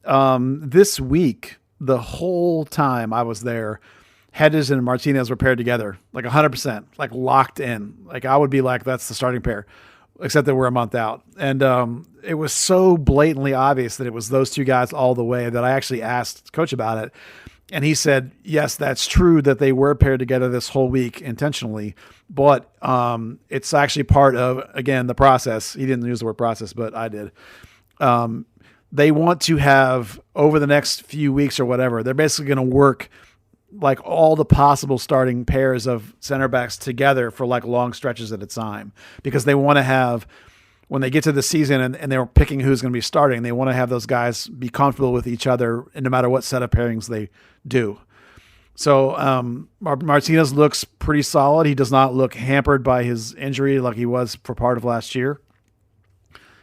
This week, the whole time I was there, Hedges and Martinez were paired together, like 100%, like locked in. Like I would be like, that's the starting pair, except that we're a month out. And it was so blatantly obvious that it was those two guys all the way that I actually asked Coach about it. And he said, yes, that's true that they were paired together this whole week intentionally, but it's actually part of, again, the process. He didn't use the word process, but I did. They want to have, over the next few weeks or whatever, they're basically going to work like all the possible starting pairs of center backs together for like long stretches at a time, because they want to have, when they get to the season and they're picking who's going to be starting, they want to have those guys be comfortable with each other, and no matter what set of pairings they do. So Martinez looks pretty solid. He does not look hampered by his injury like he was for part of last year.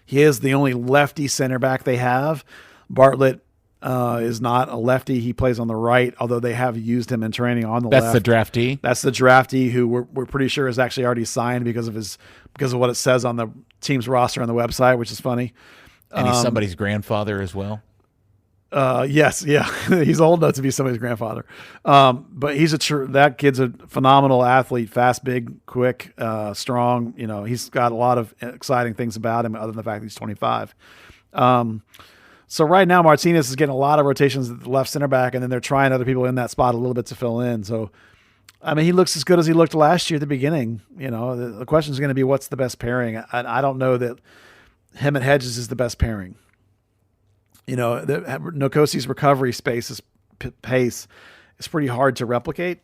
He is the only lefty center back they have. Bartlett is not a lefty. He plays on the right, although they have used him in training on the left.
That's the draftee?
That's the draftee who we're pretty sure is actually already signed because of what it says on the team's roster on the website, which is funny.
And he's somebody's grandfather as well?
Yes, yeah. He's old enough to be somebody's grandfather. But that kid's a phenomenal athlete, fast, big, quick, strong. You know, he's got a lot of exciting things about him other than the fact that he's 25. So right now Martinez is getting a lot of rotations at the left center back, and then they're trying other people in that spot a little bit to fill in. So, I mean, he looks as good as he looked last year at the beginning. You know, the question is going to be what's the best pairing. I don't know that him and Hedges is the best pairing. You know, Nokosi's recovery pace is pretty hard to replicate.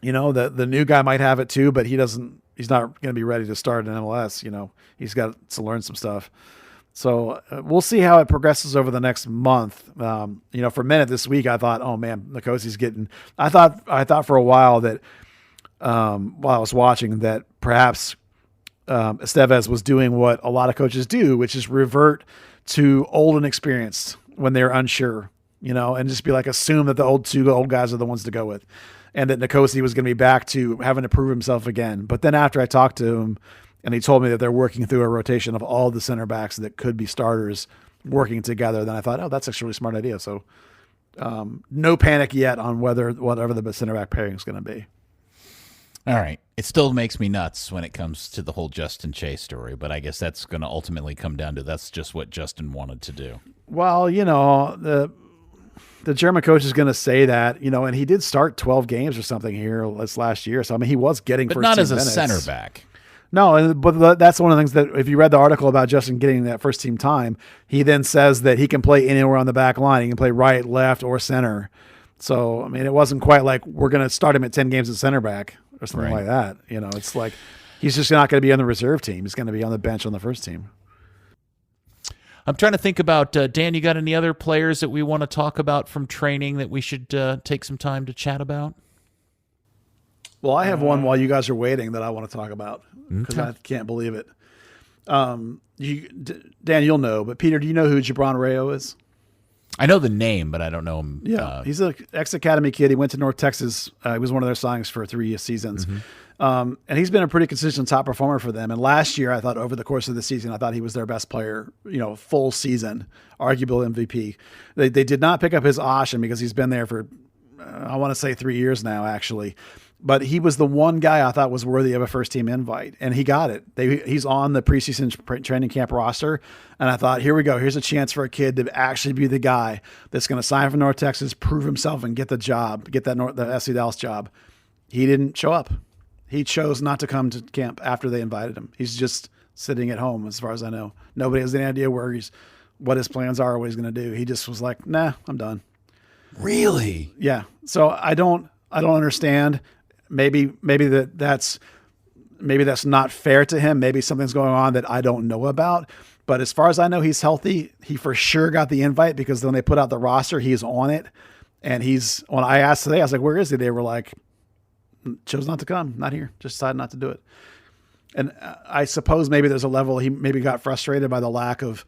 You know, the new guy might have it too, but he's not going to be ready to start in MLS. You know, he's got to learn some stuff. So we'll see how it progresses over the next month. You know, for a minute this week, I thought, oh man, Nokosi's getting. I thought for a while that while I was watching that perhaps Estevez was doing what a lot of coaches do, which is revert to old and experienced when they're unsure, you know, and just be like, assume that the two old guys are the ones to go with, and that Nkosi was going to be back to having to prove himself again. But then after I talked to him, and he told me that they're working through a rotation of all the center backs that could be starters working together, then I thought, oh, that's actually a really smart idea. So no panic yet on whatever the center back pairing is going to be.
All right. It still makes me nuts when it comes to the whole Justin Chase story, but I guess that's going to ultimately come down to that's just what Justin wanted to do.
Well, you know, the German coach is going to say that, you know, and he did start 12 games or something here this last year. So, I mean, he was getting
but
first
not
team
as a
minutes.
center back.
No, but that's one of the things that if you read the article about Justin getting that first team time, he then says that he can play anywhere on the back line. He can play right, left, or center. So, I mean, it wasn't quite like we're going to start him at 10 games at center back or something like that. You know, it's like he's just not going to be on the reserve team. He's going to be on the bench on the first team.
I'm trying to think about, Dan, you got any other players that we want to talk about from training that we should take some time to chat about?
Well, I have one while you guys are waiting that I want to talk about because I can't believe it. Dan, you'll know, but Peter, do you know who Gibran Rayo is?
I know the name, but I don't know him.
Yeah, he's an ex-academy kid. He went to North Texas. He was one of their signings for 3 seasons. Mm-hmm. And he's been a pretty consistent top performer for them. And last year, I thought over the course of the season, I thought he was their best player, you know, full season, arguable MVP. They did not pick up his option because he's been there for, I want to say 3 years now, actually. But he was the one guy I thought was worthy of a first-team invite, and he got it. He's on the preseason training camp roster, and I thought, here we go. Here's a chance for a kid to actually be the guy that's going to sign for North Texas, prove himself, and get the job, get the SC Dallas job. He didn't show up. He chose not to come to camp after they invited him. He's just sitting at home, as far as I know. Nobody has any idea what his plans are or what he's going to do. He just was like, nah, I'm done.
Really?
Yeah. So I don't understand. Maybe that's not fair to him. Maybe something's going on that I don't know about. But as far as I know, he's healthy. He for sure got the invite because when they put out the roster, he's on it. And when I asked today, I was like, where is he? They were like, chose not to come, not here, just decided not to do it. And I suppose maybe there's a level he maybe got frustrated by the lack of,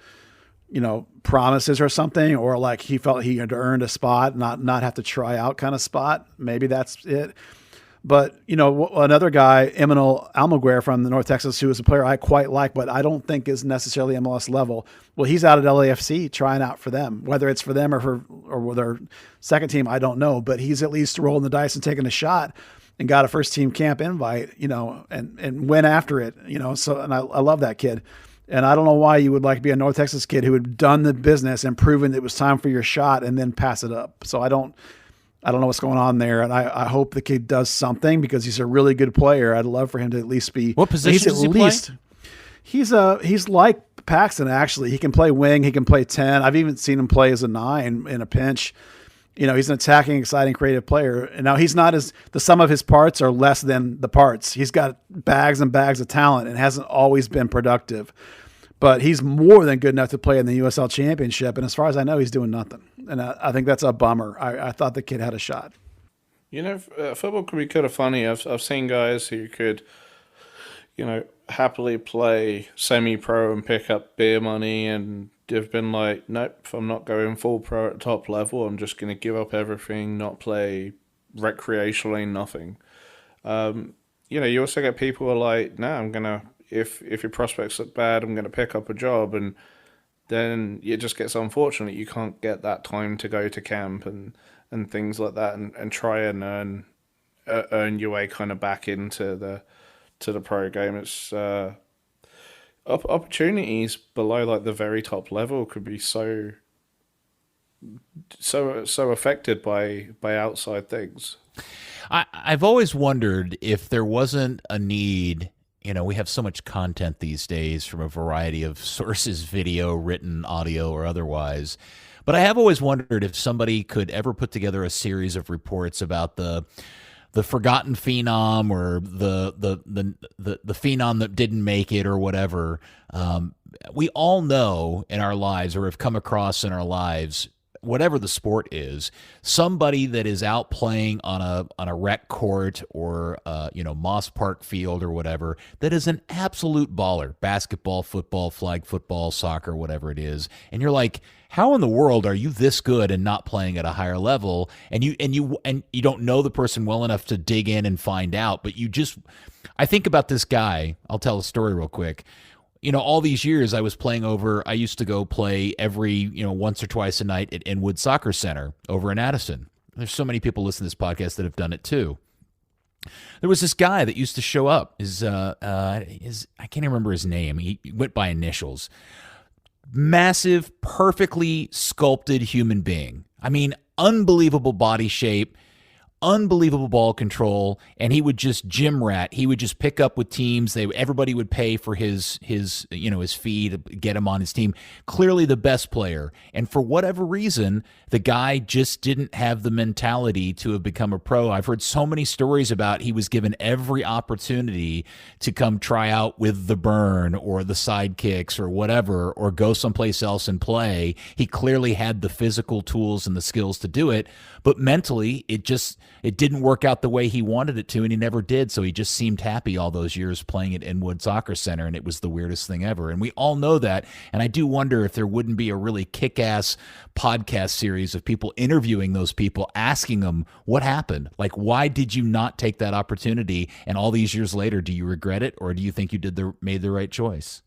you know, promises or something, or like he felt he had earned a spot, not have to try out kind of spot. Maybe that's it. But, you know, another guy, Emmanuel Almaguer from the North Texas, who is a player I quite like, but I don't think is necessarily MLS level. Well, he's out at LAFC trying out for them. Whether it's for them or their second team, I don't know. But he's at least rolling the dice and taking a shot and got a first team camp invite, you know, and went after it, you know. So, and I love that kid. And I don't know why you would like to be a North Texas kid who had done the business and proven it was time for your shot and then pass it up. So I don't know what's going on there, and I hope the kid does something because he's a really good player. I'd love for him to at least be.
What position does he play?
He's like Paxton, actually. He can play wing. He can play 10. I've even seen him play as a 9 in a pinch. He's an attacking, exciting, creative player. And now he's not the sum of his parts are less than the parts. He's got bags and bags of talent and hasn't always been productive. But he's more than good enough to play in the USL Championship. And as far as I know, he's doing nothing. And I think that's a bummer. I thought the kid had a shot.
Football could be kind of funny. I've seen guys who could, happily play semi-pro and pick up beer money, and they've been like, nope, if I'm not going full pro at top level, I'm just going to give up everything, not play recreationally, nothing. You also get people who are like, no, I'm going to, if your prospects look bad, I'm going to pick up a job, and then it just gets unfortunate. You can't get that time to go to camp and things like that, and try and earn your way kind of back into the pro game. It's opportunities below like the very top level could be so affected by outside things.
I've always wondered if there wasn't a need. We have so much content these days from a variety of sources, video, written, audio, or otherwise. But I have always wondered if somebody could ever put together a series of reports about the forgotten phenom, or the phenom that didn't make it, or whatever. We all know in our lives, or have come across in our lives, whatever the sport is, somebody that is out playing on a rec court, or Moss Park field or whatever, that is an absolute baller. Basketball, football, flag football, soccer, whatever it is. And you're like, how in the world are you this good and not playing at a higher level? And you don't know the person well enough to dig in and find out, but I think about this guy. I'll tell a story real quick. All these years I used to go play every, once or twice a night at Inwood Soccer Center over in Addison. There's so many people listening to this podcast that have done it too. There was this guy that used to show up. I can't even remember his name. He went by initials. Massive, perfectly sculpted human being. I mean, unbelievable body shape, unbelievable ball control, and he would just gym rat. He would just pick up with teams. Everybody would pay for his fee to get him on his team. Clearly the best player. And for whatever reason, the guy just didn't have the mentality to have become a pro. I've heard so many stories about he was given every opportunity to come try out with the Burn or the Sidekicks or whatever, or go someplace else and play. He clearly had the physical tools and the skills to do it, but mentally it didn't work out the way he wanted it to, and he never did. So he just seemed happy all those years playing at Inwood Soccer Center, and it was the weirdest thing ever. And we all know that. And I do wonder if there wouldn't be a really kick-ass podcast series of people interviewing those people, asking them what happened. Like, why did you not take that opportunity? And all these years later, do you regret it, or do you think you made the right choice?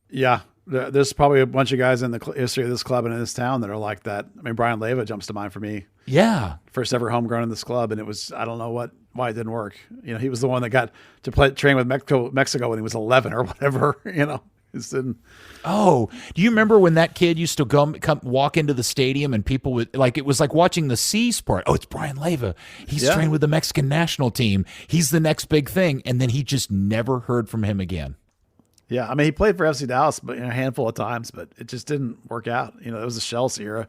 Yeah. There's probably a bunch of guys in the history of this club and in this town that are like that. I mean, Brian Leyva jumps to mind for me.
Yeah.
First ever homegrown in this club. And it was, I don't know why it didn't work. He was the one that got to train with Mexico when he was 11 or whatever,
Oh, do you remember when that kid used to come walk into the stadium and people would, like, it was like watching the C's part. Oh, it's Brian Leyva. He's trained with the Mexican national team. He's the next big thing. And then he just never heard from him again.
Yeah, I mean, he played for FC Dallas but a handful of times, but it just didn't work out. It was the Chelsea era.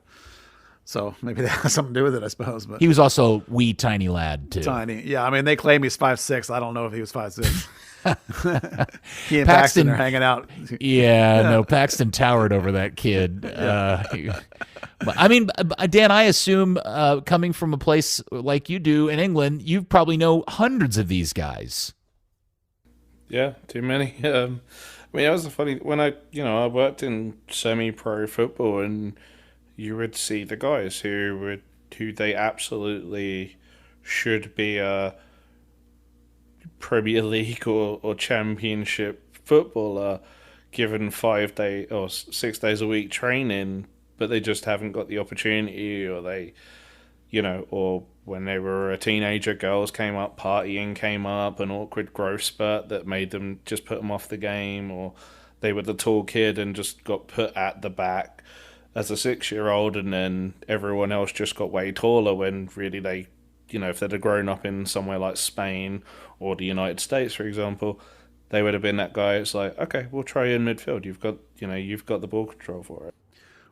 So maybe that has something to do with it, I suppose. But
he was also wee tiny lad, too.
Tiny. Yeah, I mean, they claim he's 5'6". I don't know if he was 5'6". He and Paxton are hanging out.
Yeah, no, Paxton towered over that kid. I mean, Dan, I assume coming from a place like you do in England, you probably know hundreds of these guys.
Yeah, too many. I mean, it was funny when I worked in semi-pro football, and you would see the guys who they absolutely should be a Premier League or Championship footballer, given 5 day or 6 days a week training, but they just haven't got the opportunity, or they, or when they were a teenager, girls came up, partying came up, an awkward growth spurt that made them just put them off the game, or they were the tall kid and just got put at the back as a 6-year-old, and then everyone else just got way taller when really they, if they'd have grown up in somewhere like Spain or the United States, for example, they would have been that guy. It's like, okay, we'll try you in midfield. You've got the ball control for it.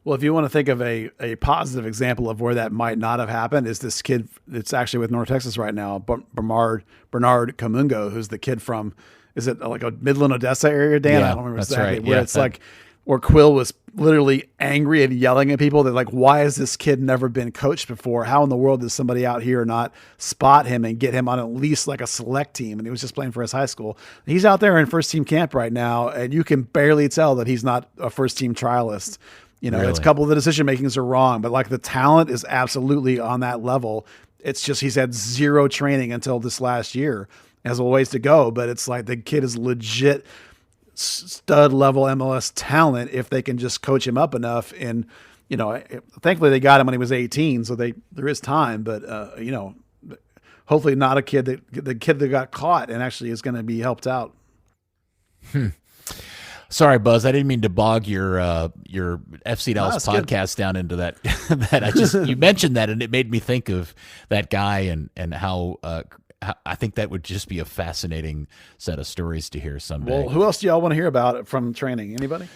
Well, if you want to think of a positive example of where that might not have happened, is this kid that's actually with North Texas right now, Bernard Kamungo, who's the kid from, is it like a Midland, Odessa area, Dan? I don't remember
that's
exactly.
right.
Where it's like, where Quill was literally angry and yelling at people. They're like, why has this kid never been coached before? How in the world does somebody out here not spot him and get him on at least like a select team? And he was just playing for his high school. He's out there in first team camp right now, and you can barely tell that he's not a first team trialist. You know, It's a couple of the decision makings are wrong, but like the talent is absolutely on that level. It's just he's had zero training until this last year. Has a ways to go, but it's like the kid is legit stud level MLS talent if they can just coach him up enough. And, you know, thankfully they got him when he was 18, so there is time, but, you know, hopefully not the kid that got caught and actually is going to be helped out.
Sorry, Buzz. I didn't mean to bog your FC Dallas podcast down into that. You mentioned that, and it made me think of that guy and how I think that would just be a fascinating set of stories to hear someday.
Well, who else do y'all want to hear about from training? Anybody?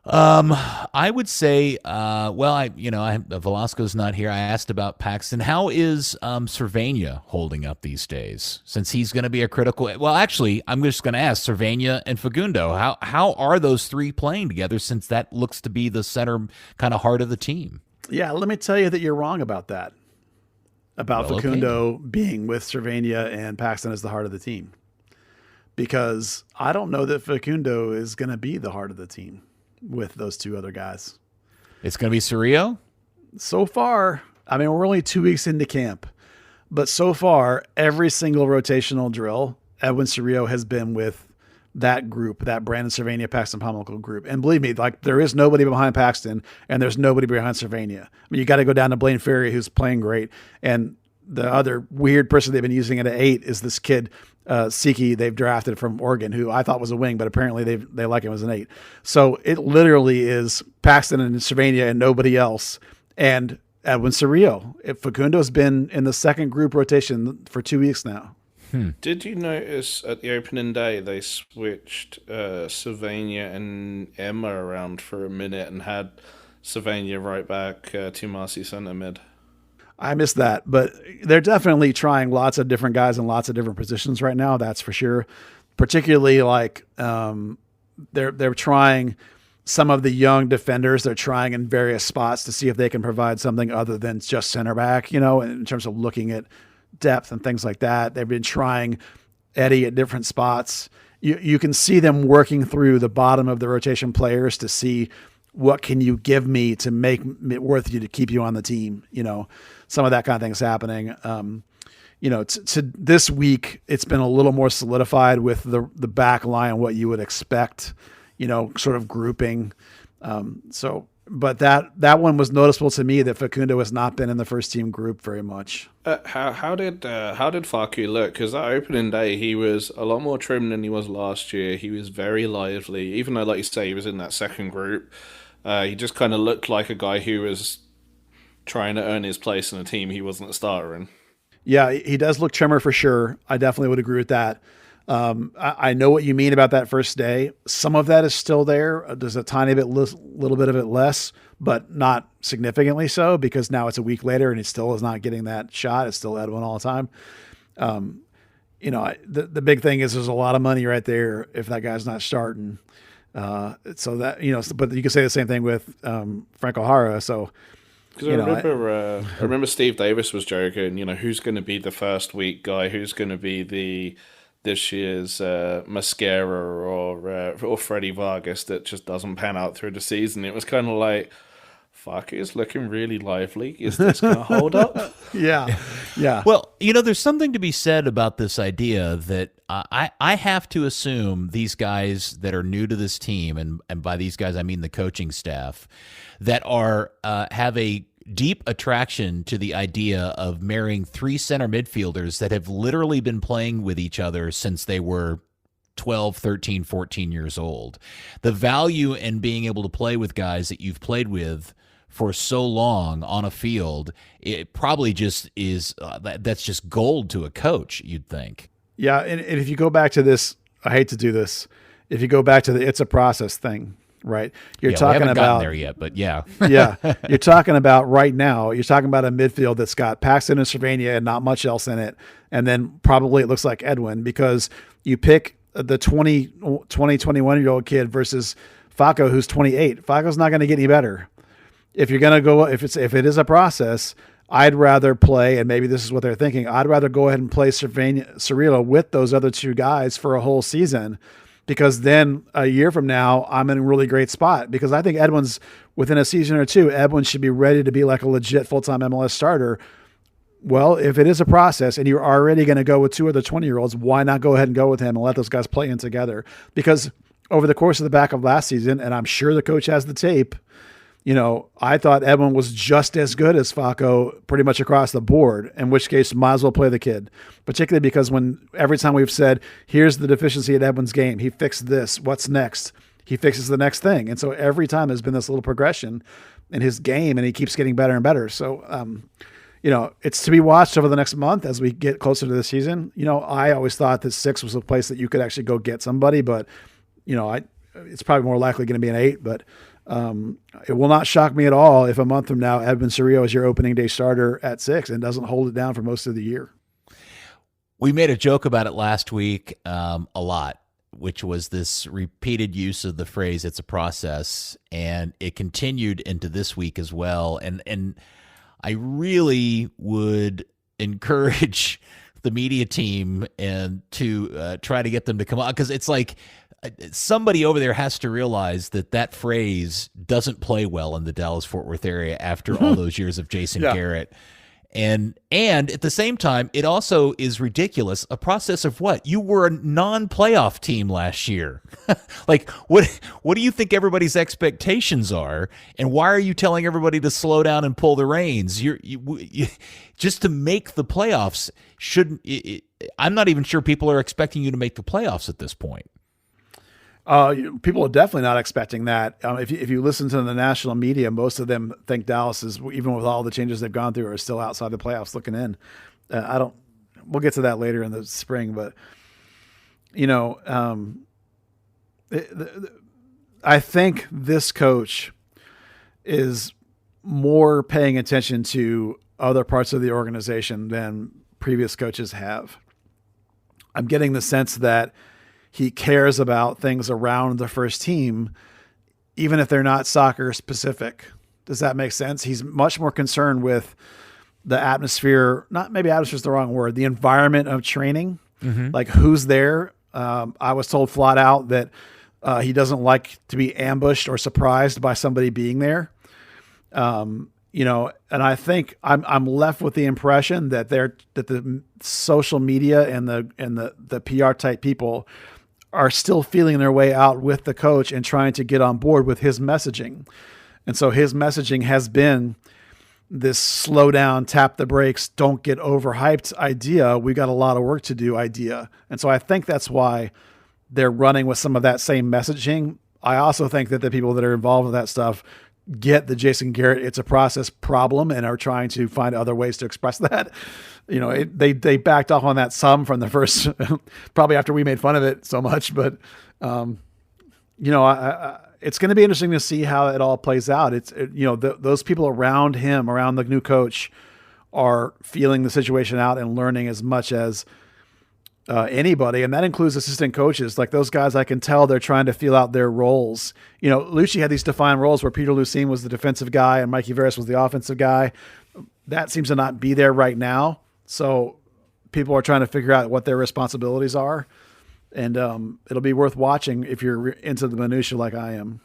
I would say, Velasco's not here. I asked about Paxton. How is Cervania holding up these days? Since he's going to be a critical. Well, actually, I'm just going to ask Cervania and Facundo. How are those three playing together? Since that looks to be the center kind of heart of the team.
Yeah, let me tell you that you're wrong about that. About Facundo being with Cervania and Paxton as the heart of the team. Because I don't know that Facundo is going to be the heart of the team with those two other guys.
It's going to be Cerrillo?
So far, I mean, we're only 2 weeks into camp. But so far, every single rotational drill, Edwin Cerrillo has been with that group, that Brandon Cervania, Paxton Pommelko group. And believe me, like there is nobody behind Paxton and there's nobody behind Cervania. I mean, you got to go down to Blaine Ferry, who's playing great. And the other weird person they've been using at 8 is this kid, Siki, they've drafted from Oregon, who I thought was a wing, but apparently they like him as an 8. So it literally is Paxton and Cervania and nobody else. And Edwin Cerrillo. Facundo's been in the second group rotation for 2 weeks now.
Did you notice at the opening day they switched Sylvania and Emma around for a minute and had Sylvania right back to Marcy center mid?
I missed that, but they're definitely trying lots of different guys in lots of different positions right now. That's for sure. Particularly like they're trying some of the young defenders. They're trying in various spots to see if they can provide something other than just center back, you know, in terms of looking at depth and things like that. They've been trying Eddie at different spots. You can see them working through the bottom of the rotation players to see what can you give me to make it worth you to keep you on the team. You know, some of that kind of thing is happening. You know, to this week, it's been a little more solidified with the back line, what you would expect, you know, sort of grouping. But that one was noticeable to me that Facundo has not been in the first team group very much.
How did Facu look? Because that opening day, he was a lot more trim than he was last year. He was very lively, even though, like you say, he was in that second group. He just kind of looked like a guy who was trying to earn his place in a team he wasn't a starter in.
Yeah, he does look trimmer for sure. I definitely would agree with that. I know what you mean about that first day. Some of that is still there. There's a tiny bit, little bit of it less, but not significantly so, because now it's a week later and he still is not getting that shot. It's still Edwin all the time. You know, the big thing is there's a lot of money right there if that guy's not starting. So that, you know, but you can say the same thing with Frank O'Hara. So,
because I remember Steve Davis was joking, you know, who's going to be the first week guy? Who's going to be this year's Mascara or Freddie Vargas that just doesn't pan out through the season? It was kind of like, fuck, it's looking really lively. Is this going to hold up?
Yeah.
Well, you know, there's something to be said about this idea that I have to assume these guys that are new to this team, and by these guys I mean the coaching staff, that are have a deep attraction to the idea of marrying three center midfielders that have literally been playing with each other since they were 12, 13, 14 years old. The value in being able to play with guys that you've played with for so long on a field, it probably just is, that's just gold to a coach, you'd think.
Yeah, and if you go back to this, I hate to do this, if you go back to the it's a process thing, right? You're
We
talking
haven't gotten
about
there yet, but yeah.
yeah, you're talking about right now. You're talking about a midfield that's got Paxton and Cervania and not much else in it, and then probably it looks like Edwin because you pick the 21-year-old kid versus Faco, who's 28. Faco's not going to get any better. If you're going to go, if it is a process, I'd rather play, and maybe this is what they're thinking, I'd rather go ahead and play Cirillo with those other two guys for a whole season, because then a year from now, I'm in a really great spot, because I think Edwin's within a season or two, Edwin should be ready to be like a legit full-time MLS starter. Well, if it is a process and you're already going to go with two other 20-year-olds, why not go ahead and go with him and let those guys play in together? Because over the course of the back of last season, and I'm sure the coach has the tape, I thought Edwin was just as good as Faco pretty much across the board, in which case might as well play the kid, particularly because every time we've said, here's the deficiency at Edwin's game, he fixed this, what's next? He fixes the next thing. And so every time there's been this little progression in his game, and he keeps getting better and better. So, it's to be watched over the next month as we get closer to the season. I always thought that 6 was a place that you could actually go get somebody, but, it's probably more likely going to be an 8, but it will not shock me at all if a month from now, Edwin Cirillo is your opening day starter at 6 and doesn't hold it down for most of the year.
We made a joke about it last week a lot, which was this repeated use of the phrase, it's a process, and it continued into this week as well. And I really would encourage the media team and to try to get them to come on, because it's like somebody over there has to realize that phrase doesn't play well in the Dallas-Fort Worth area after all those years of Jason Garrett. And at the same time, it also is ridiculous. A process of what? You were a non-playoff team last year. Like, what do you think everybody's expectations are? And why are you telling everybody to slow down and pull the reins? You just to make the playoffs shouldn't. I'm not even sure people are expecting you to make the playoffs at this point.
People are definitely not expecting that. If you listen to the national media, most of them think Dallas is, even with all the changes they've gone through, are still outside the playoffs looking in. We'll get to that later in the spring, but I think this coach is more paying attention to other parts of the organization than previous coaches have. I'm getting the sense that he cares about things around the first team, even if they're not soccer specific. Does that make sense? He's much more concerned with the atmosphere, not maybe atmosphere is the wrong word, the environment of training, like who's there. I was told flat out that he doesn't like to be ambushed or surprised by somebody being there. And I think I'm left with the impression that the social media and the PR type people are still feeling their way out with the coach and trying to get on board with his messaging. And so his messaging has been this slow down, tap the brakes, don't get overhyped idea. We got a lot of work to do idea. And so I think that's why they're running with some of that same messaging. I also think that the people that are involved with that stuff get the Jason Garrett, it's a process problem, and are trying to find other ways to express that. They backed off on that some from the first, probably after we made fun of it so much, but it's going to be interesting to see how it all plays out. Those people around him, around the new coach, are feeling the situation out and learning as much as anybody, and that includes assistant coaches. Like those guys, I can tell they're trying to feel out their roles. Lucci had these defined roles where Peter Lucine was the defensive guy and Mikey Veras was the offensive guy. That seems to not be there right now. So people are trying to figure out what their responsibilities are, and it'll be worth watching if you're into the minutia like I am.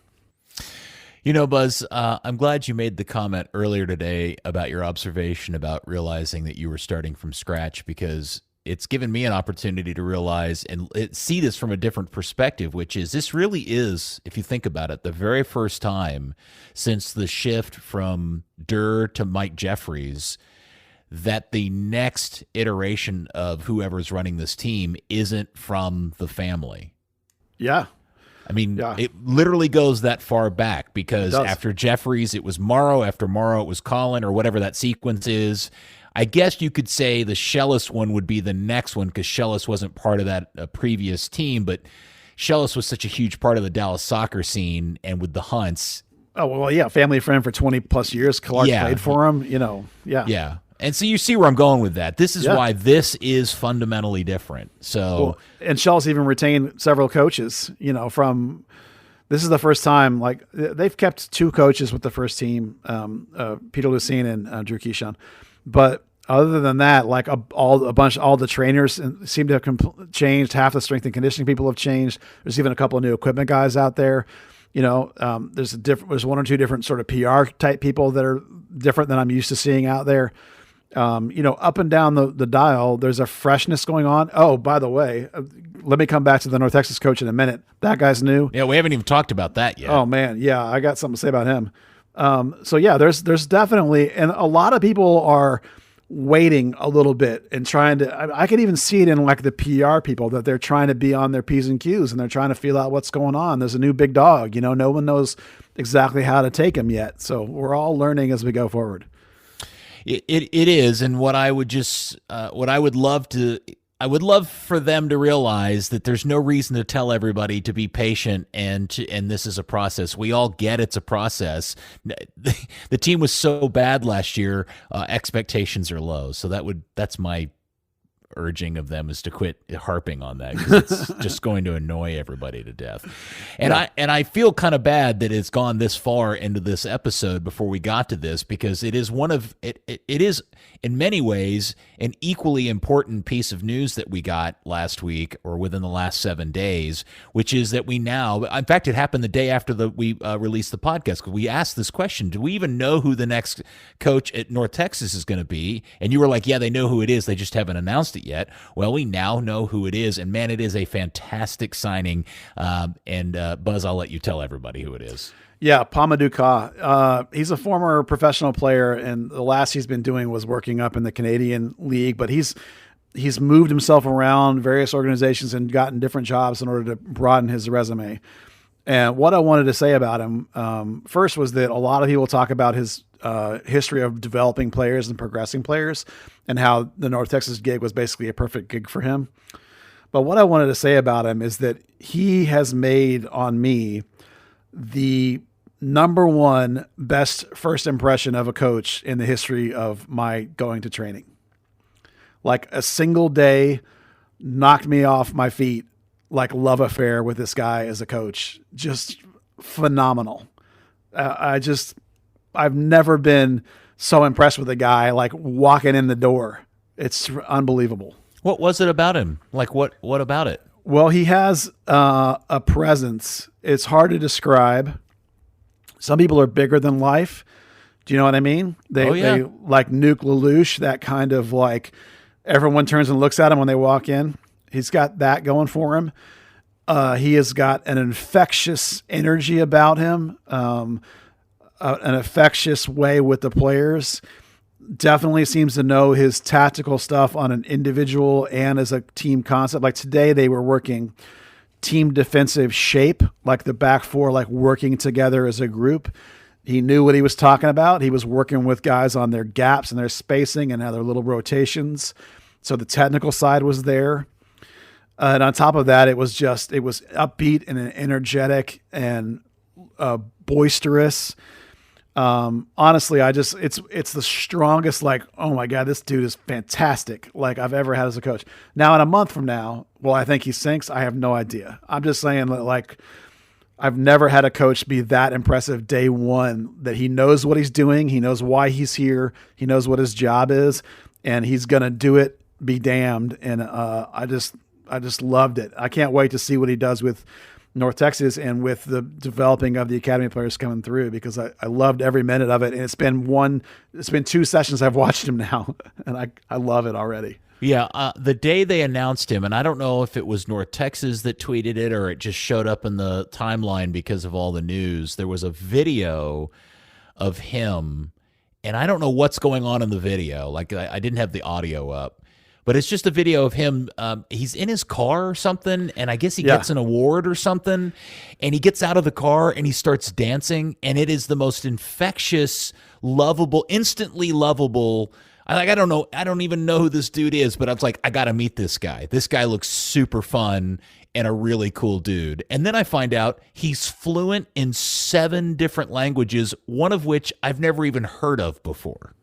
Buzz, I'm glad you made the comment earlier today about your observation about realizing that you were starting from scratch, because it's given me an opportunity to realize and see this from a different perspective, which is this really is, if you think about it, the very first time since the shift from Durr to Mike Jeffries that the next iteration of whoever's running this team isn't from the family.
Yeah.
I mean, It literally goes that far back, because after Jeffries, it was Morrow. After Morrow, it was Colin, or whatever that sequence is. I guess you could say the Schellas one would be the next one, because Schellas wasn't part of that previous team, but Schellas was such a huge part of the Dallas soccer scene, and with the Hunts.
Oh, well, yeah, family friend for 20 plus years. Clark played for him, yeah.
Yeah. And so you see where I'm going with that. This is why this is fundamentally different. So,
and Schellas even retained several coaches, from this is the first time, like they've kept 2 coaches with the first team, Peter Lucene and Drew Keyshawn. But other than that, like all the trainers seem to have changed. Half the strength and conditioning people have changed. There's even a couple of new equipment guys out there. There's 1 or 2 different sort of PR type people that are different than I'm used to seeing out there. Up and down the dial, there's a freshness going on. Oh, by the way, let me come back to the North Texas coach in a minute. That guy's new.
Yeah, we haven't even talked about that yet.
Oh man, yeah, I got something to say about him. There's definitely, and a lot of people are waiting a little bit and trying to. I can even see it in like the PR people that they're trying to be on their P's and Q's and they're trying to feel out what's going on. There's a new big dog. No one knows exactly how to take him yet. So we're all learning as we go forward.
It is, and what I would love for them to realize that there's no reason to tell everybody to be patient and this is a process. We all get it's a process. The team was so bad last year, expectations are low. So that's my urging of them is to quit harping on that because it's just going to annoy everybody to death. And I feel kind of bad that it's gone this far into this episode before we got to this because it is it is in many ways an equally important piece of news that we got last week or within the last 7 days, which is that we now, in fact, it happened the day after we released the podcast because we asked this question, do we even know who the next coach at North Texas is going to be? And you were like, yeah, they know who it is. They just haven't announced it yet. Well, we now know who it is, and man, it is a fantastic signing. Buzz, I'll let you tell everybody who it is.
Yeah, Pamadou Ka. He's a former professional player, and the last he's been doing was working up in the Canadian League. But he's moved himself around various organizations and gotten different jobs in order to broaden his resume. And what I wanted to say about him first was that a lot of people talk about his history of developing players and progressing players and how the North Texas gig was basically a perfect gig for him. But what I wanted to say about him is that he has made on me the number one best first impression of a coach in the history of my going to training. Like a single day knocked me off my feet, like love affair with this guy as a coach. Just phenomenal. I've never been so impressed with a guy like walking in the door. It's unbelievable.
What was it about him? Like what about it?
Well, he has a presence. It's hard to describe. Some people are bigger than life. Do you know what I mean? They like Nuke Lelouch, that kind of like everyone turns and looks at him when they walk in. He's got that going for him. He has got an infectious energy about him, an infectious way with the players. Definitely seems to know his tactical stuff on an individual and as a team concept. Like today they were working team defensive shape, like the back four, like working together as a group. He knew what he was talking about. He was working with guys on their gaps and their spacing and how their little rotations. So the technical side was there. And on top of that, it was upbeat and energetic and boisterous. Honestly, it's the strongest, like, oh my God, this dude is fantastic, like I've ever had as a coach. Now, in a month from now, well, I think he sinks. I have no idea. I'm just saying that, like, I've never had a coach be that impressive day one, that he knows what he's doing. He knows why he's here. He knows what his job is, and he's going to do it, be damned. And I just loved it. I can't wait to see what he does with North Texas and with the developing of the academy players coming through, because I loved every minute of it. And it's been 2 sessions I've watched him now, and I love it already.
Yeah, the day they announced him, and I don't know if it was North Texas that tweeted it or it just showed up in the timeline because of all the news, there was a video of him, and I don't know what's going on in the video. Like, I didn't have the audio up. But it's just a video of him. He's in his car or something, and I guess he gets an award or something, and he gets out of the car and he starts dancing, and it is the most infectious, lovable, instantly lovable. I don't know. I don't even know who this dude is, but I was like, I got to meet this guy. This guy looks super fun, and a really cool dude. And then I find out he's fluent in 7 different languages, one of which I've never even heard of before.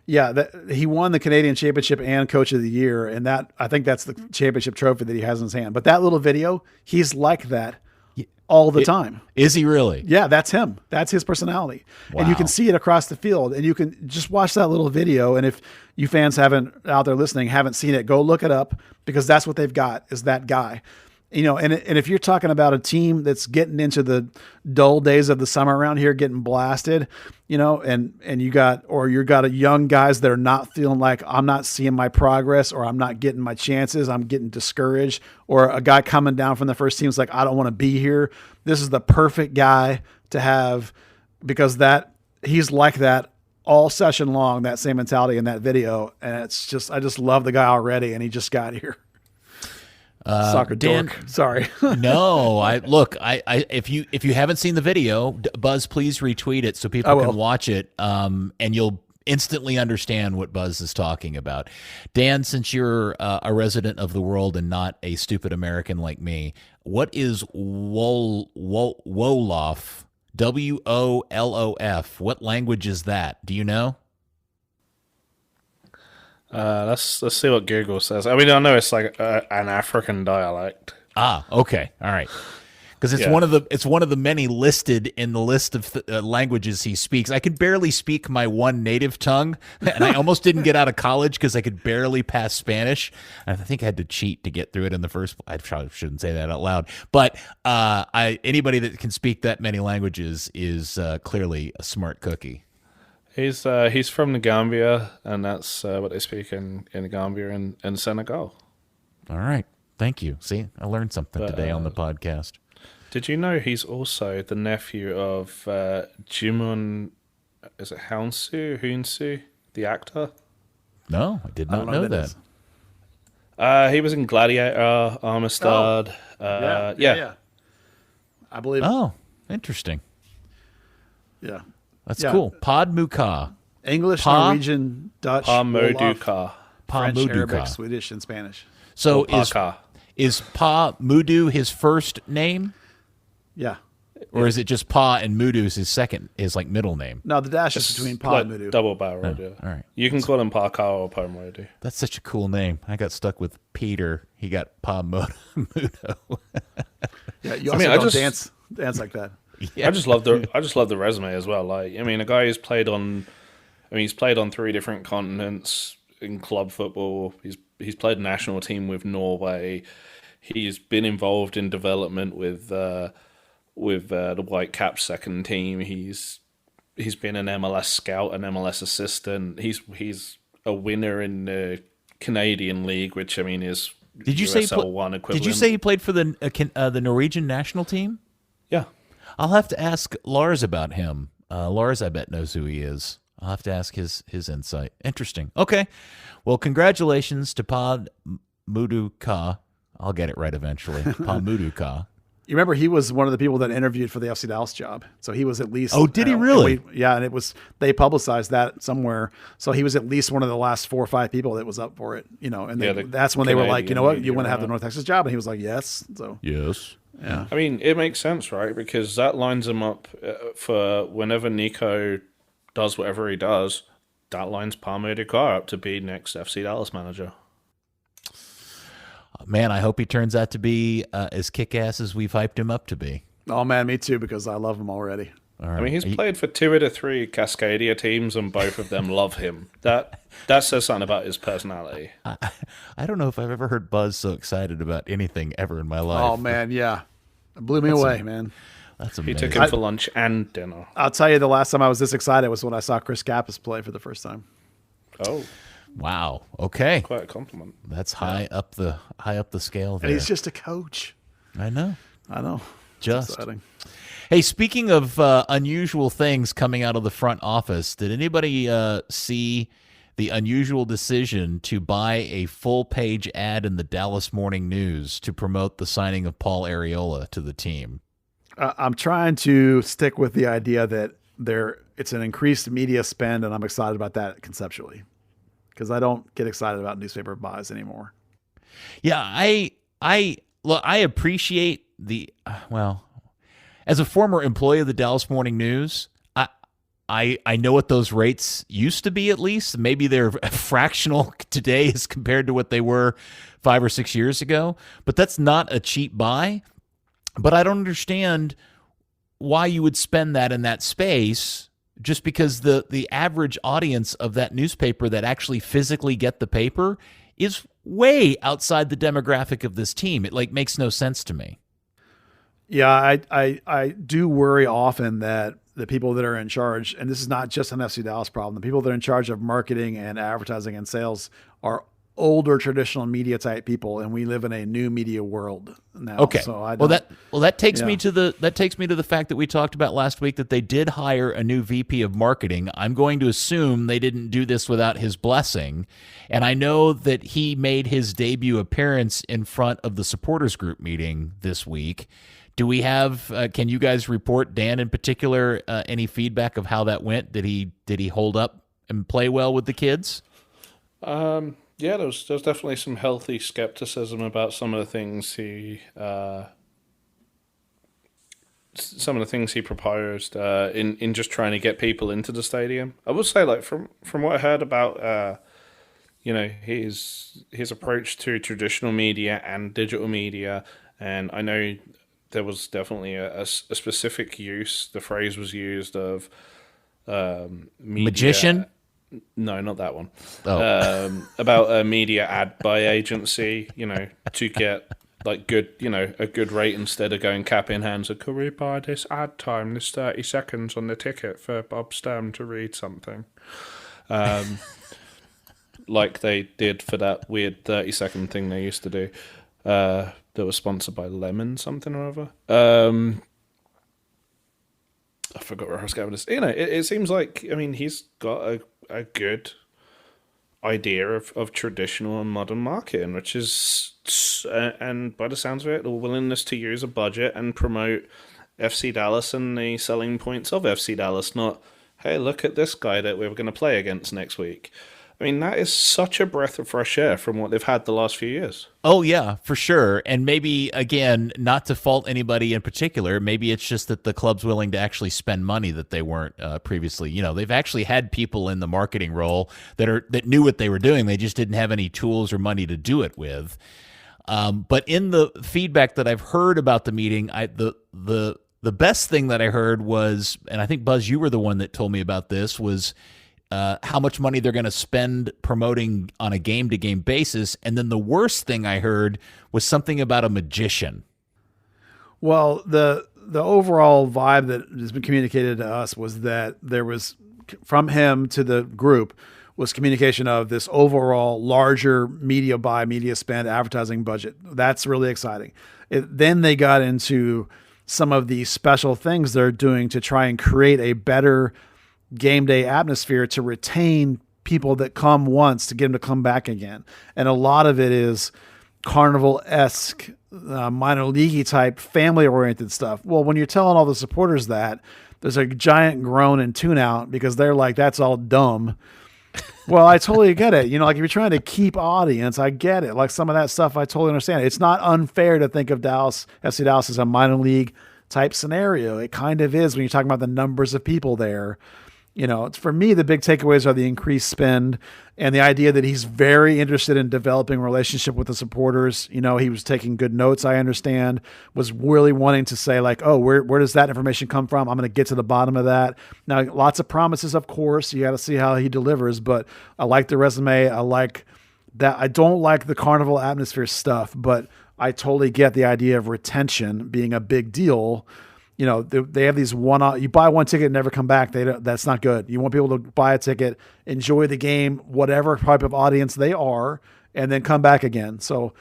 Yeah, he won the Canadian Championship and Coach of the Year, and I think that's the championship trophy that he has in his hand. But that little video, he's like that all the time.
Is he really?
Yeah, that's him. That's his personality.
Wow.
And you can see it across the field, and you can just watch that little video. And if you fans out there listening haven't seen it, go look it up, because that's what they've got, is that guy. You know, and if you're talking about a team that's getting into the dull days of the summer around here, getting blasted, you know, and you got a young guys that are not feeling like, I'm not seeing my progress, or I'm not getting my chances, I'm getting discouraged, or a guy coming down from the first team is like, I don't want to be here. This is the perfect guy to have, because he's like that all session long, that same mentality in that video. And it's just, I just love the guy already, and he just got here. Soccer
Dan,
dork. Sorry.
No, if you haven't seen the video, Buzz, please retweet it so people can watch it, and you'll instantly understand what Buzz is talking about. Dan, since you're a resident of the world and not a stupid American like me, what is Wolof? WOLOF. What language is that? Do you know?
Let's see what Google says. I mean, I know it's like an African dialect.
Ah, okay, all right. Because it's one of the many listed in the list of languages he speaks. I could barely speak my one native tongue, and I almost didn't get out of college because I could barely pass Spanish. I think I had to cheat to get through it in the first. I probably shouldn't say that out loud, but anybody that can speak that many languages is clearly a smart cookie.
He's from the Gambia, and that's what they speak in the Gambia and Senegal.
All right. Thank you. See, I learned something today on the podcast.
Did you know he's also the nephew of Jimon, is it Hoonsu, the actor?
No, I did not know that.
He was in Gladiator, Amistad. Yeah.
I believe.
Oh, interesting.
Yeah.
That's cool. Pod Muka.
English, Norwegian, Dutch,
Pamuduka.
French, Arabic, Swedish, and Spanish.
So is Pa Mudu his first name?
Yeah.
Or is it just Pa and Mudu is his like middle name?
No, the dash is between Pa and Mudu.
Double barrel, yeah.
All right.
You can call him Pa Ka or Pa Mudu.
That's such a cool name. I got stuck with Peter. He got Pa Mudo.
Yeah, you also don't dance like that.
Yeah.
I just love the resume as well. Like, I mean, a guy who's played on 3 different continents in club football. He's played national team with Norway. He's been involved in development with the Whitecaps second team. He's been an MLS scout, an MLS assistant. He's a winner in the Canadian League, which I mean is USL1 equivalent.
Did you say he played for the Norwegian national team?
Yeah.
I'll have to ask Lars about him. Lars, I bet, knows who he is. I'll have to ask his insight. Interesting. Okay. Well, congratulations to Pa Muduka. I'll get it right eventually. Pa Muduka.
You remember he was one of the people that interviewed for the FC Dallas job. So he was at least.
Oh, did he really?
And they publicized that somewhere. So he was at least one of the last 4 or 5 people that was up for it. You know, and that's when they were like, you know what, you want to have the North Texas job? And he was like, yes. So
yes.
Yeah.
I mean, it makes sense, right? Because that lines him up for whenever Nico does whatever he does, that lines Pa Muduka up to be next FC Dallas manager.
Man, I hope he turns out to be as kick-ass as we've hyped him up to be.
Oh, man, me too, because I love him already.
All right.
I mean, he's played for 2 of the 3 Cascadia teams, and both of them love him. That says something about his personality.
I don't know if I've ever heard Buzz so excited about anything ever in my life.
Oh, man, yeah. It blew me away, man.
That's amazing.
He took him for lunch and dinner.
I'll tell you, the last time I was this excited was when I saw Chris Kappas play for the first time.
Oh.
Wow. Okay.
Quite a compliment.
That's high up the scale there.
And he's just a coach.
I know.
Just exciting.
Hey, speaking of unusual things coming out of the front office, did anybody see the unusual decision to buy a full-page ad in the Dallas Morning News to promote the signing of Paul Arriola to the team?
I'm trying to stick with the idea that it's an increased media spend, and I'm excited about that conceptually, because I don't get excited about newspaper buys anymore.
Yeah, look, I appreciate as a former employee of the Dallas Morning News, I know what those rates used to be, at least. Maybe they're fractional today as compared to what they were 5 or 6 years ago, but that's not a cheap buy. But I don't understand why you would spend that in that space, just because the average audience of that newspaper that actually physically get the paper is way outside the demographic of this team. It makes no sense to me.
Yeah, I do worry often that the people that are in charge, and this is not just an FC Dallas problem, the people that are in charge of marketing and advertising and sales are older traditional media type people, and we live in a new media world now.
Okay.
So
that takes me to the fact that we talked about last week, that they did hire a new VP of marketing. I'm going to assume they didn't do this without his blessing, and I know that he made his debut appearance in front of the supporters group meeting this week. Do we have? Can you guys report, Dan in particular, any feedback of how that went? Did he hold up and play well with the kids?
Yeah, there's definitely some healthy skepticism about some of the things he proposed in just trying to get people into the stadium. I would say, from what I heard about his approach to traditional media and digital media, and I know there was definitely a specific use. The phrase was used of media.
Magician?
No, not that one.
Oh.
About a media ad buy agency, to get a good rate instead of going cap in hand. So could we buy this ad time, this 30 seconds on the ticket for Bob Sturm to read something? Like they did for that weird 30-second thing they used to do. That was sponsored by Lemon something or other. I forgot where I was going with this. It seems like, he's got a good idea of traditional and modern marketing, which is, and by the sounds of it, the willingness to use a budget and promote FC Dallas and the selling points of FC Dallas, not, hey, look at this guy that we're going to play against next week. That is such a breath of fresh air from what they've had the last few years. Oh,
yeah, for sure. And maybe, again, not to fault anybody in particular, maybe it's just that the club's willing to actually spend money that they weren't previously. They've actually had people in the marketing role that knew what they were doing. They just didn't have any tools or money to do it with. But in the feedback that I've heard about the meeting, the best thing that I heard was, and I think, Buzz, you were the one that told me about this, was how much money they're going to spend promoting on a game-to-game basis. And then the worst thing I heard was something about a magician.
Well, the overall vibe that has been communicated to us was that there was, from him to the group, was communication of this overall larger media buy, media spend, advertising budget. That's really exciting. Then they got into some of the special things they're doing to try and create a better game day atmosphere to retain people that come once, to get them to come back again. And a lot of it is carnival-esque, minor league type, family-oriented stuff. Well, when you're telling all the supporters that, there's a giant groan and tune out because they're like, that's all dumb. Well, I totally get it. If you're trying to keep audience, I get it. Like some of that stuff, I totally understand. It's not unfair to think of FC Dallas as a minor league type scenario. It kind of is when you're talking about the numbers of people there. For me, the big takeaways are the increased spend and the idea that he's very interested in developing a relationship with the supporters. He was taking good notes, I understand, was really wanting to say oh, where does that information come from? I'm going to get to the bottom of that. Now, lots of promises, of course. You got to see how he delivers, but I like the resume. I like that. I don't like the carnival atmosphere stuff, but I totally get the idea of retention being a big deal. They have these you buy one ticket and never come back. That's not good. You want people to buy a ticket, enjoy the game, whatever type of audience they are, and then come back again. So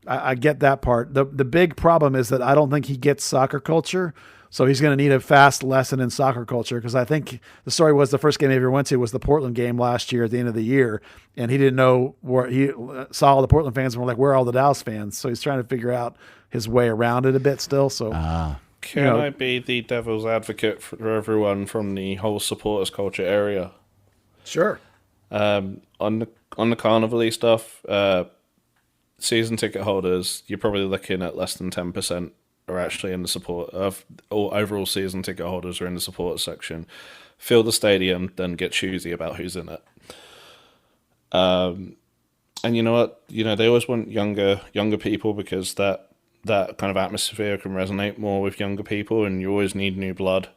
I get that part. The big problem is that I don't think he gets soccer culture. So he's going to need a fast lesson in soccer culture, because I think the story was the first game he ever went to was the Portland game last year at the end of the year, and he didn't know where he saw all the Portland fans and were like, where are all the Dallas fans? So he's trying to figure out his way around it a bit still. So
Can I be the devil's advocate for everyone from the whole supporters culture area?
Sure.
On the carnival-y stuff, season ticket holders, you're probably looking at less than 10% are actually in the support of, or overall season ticket holders are in the support section. Fill the stadium, then get choosy about who's in it. And you know what? They always want younger people, because that kind of atmosphere can resonate more with younger people, and you always need new blood.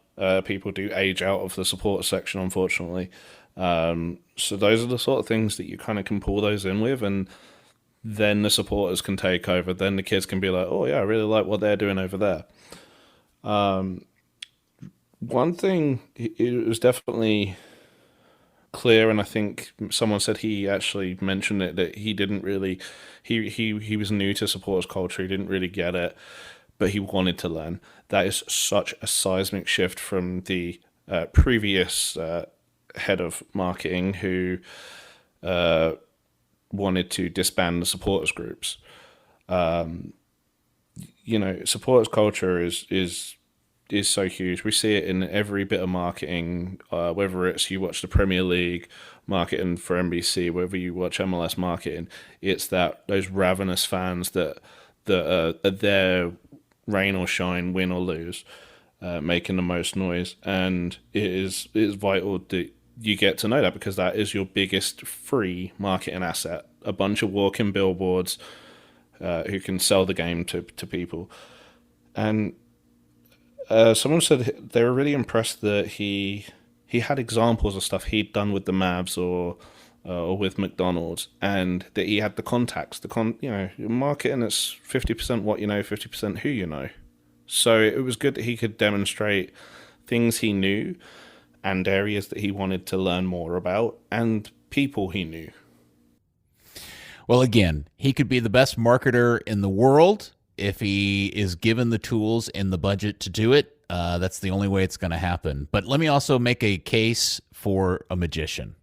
People do age out of the support section, unfortunately. So those are the sort of things that you kind of can pull those in with, and then the supporters can take over. Then the kids can be like, oh yeah, I really like what they're doing over there. One thing, it was definitely clear, and I think someone said he actually mentioned it, that he didn't really, he was new to supporters culture, he didn't really get it, but he wanted to learn. That is such a seismic shift from the previous head of marketing, who wanted to disband the supporters groups. Supporters culture is so huge. We see it in every bit of marketing, whether it's you watch the Premier League marketing for NBC, whether you watch MLS marketing, it's those ravenous fans that are there, rain or shine, win or lose, making the most noise. And it is vital that you get to know that, because that is your biggest free marketing asset. A bunch of walking billboards who can sell the game to people. And someone said they were really impressed that he had examples of stuff he'd done with the Mavs or with McDonald's, and that he had the contacts. Marketing is 50% what you know, 50% who you know. So it was good that he could demonstrate things he knew, and areas that he wanted to learn more about, and people he knew.
Well, again, he could be the best marketer in the world if he is given the tools and the budget to do it. That's the only way it's going to happen. But let me also make a case for a magician,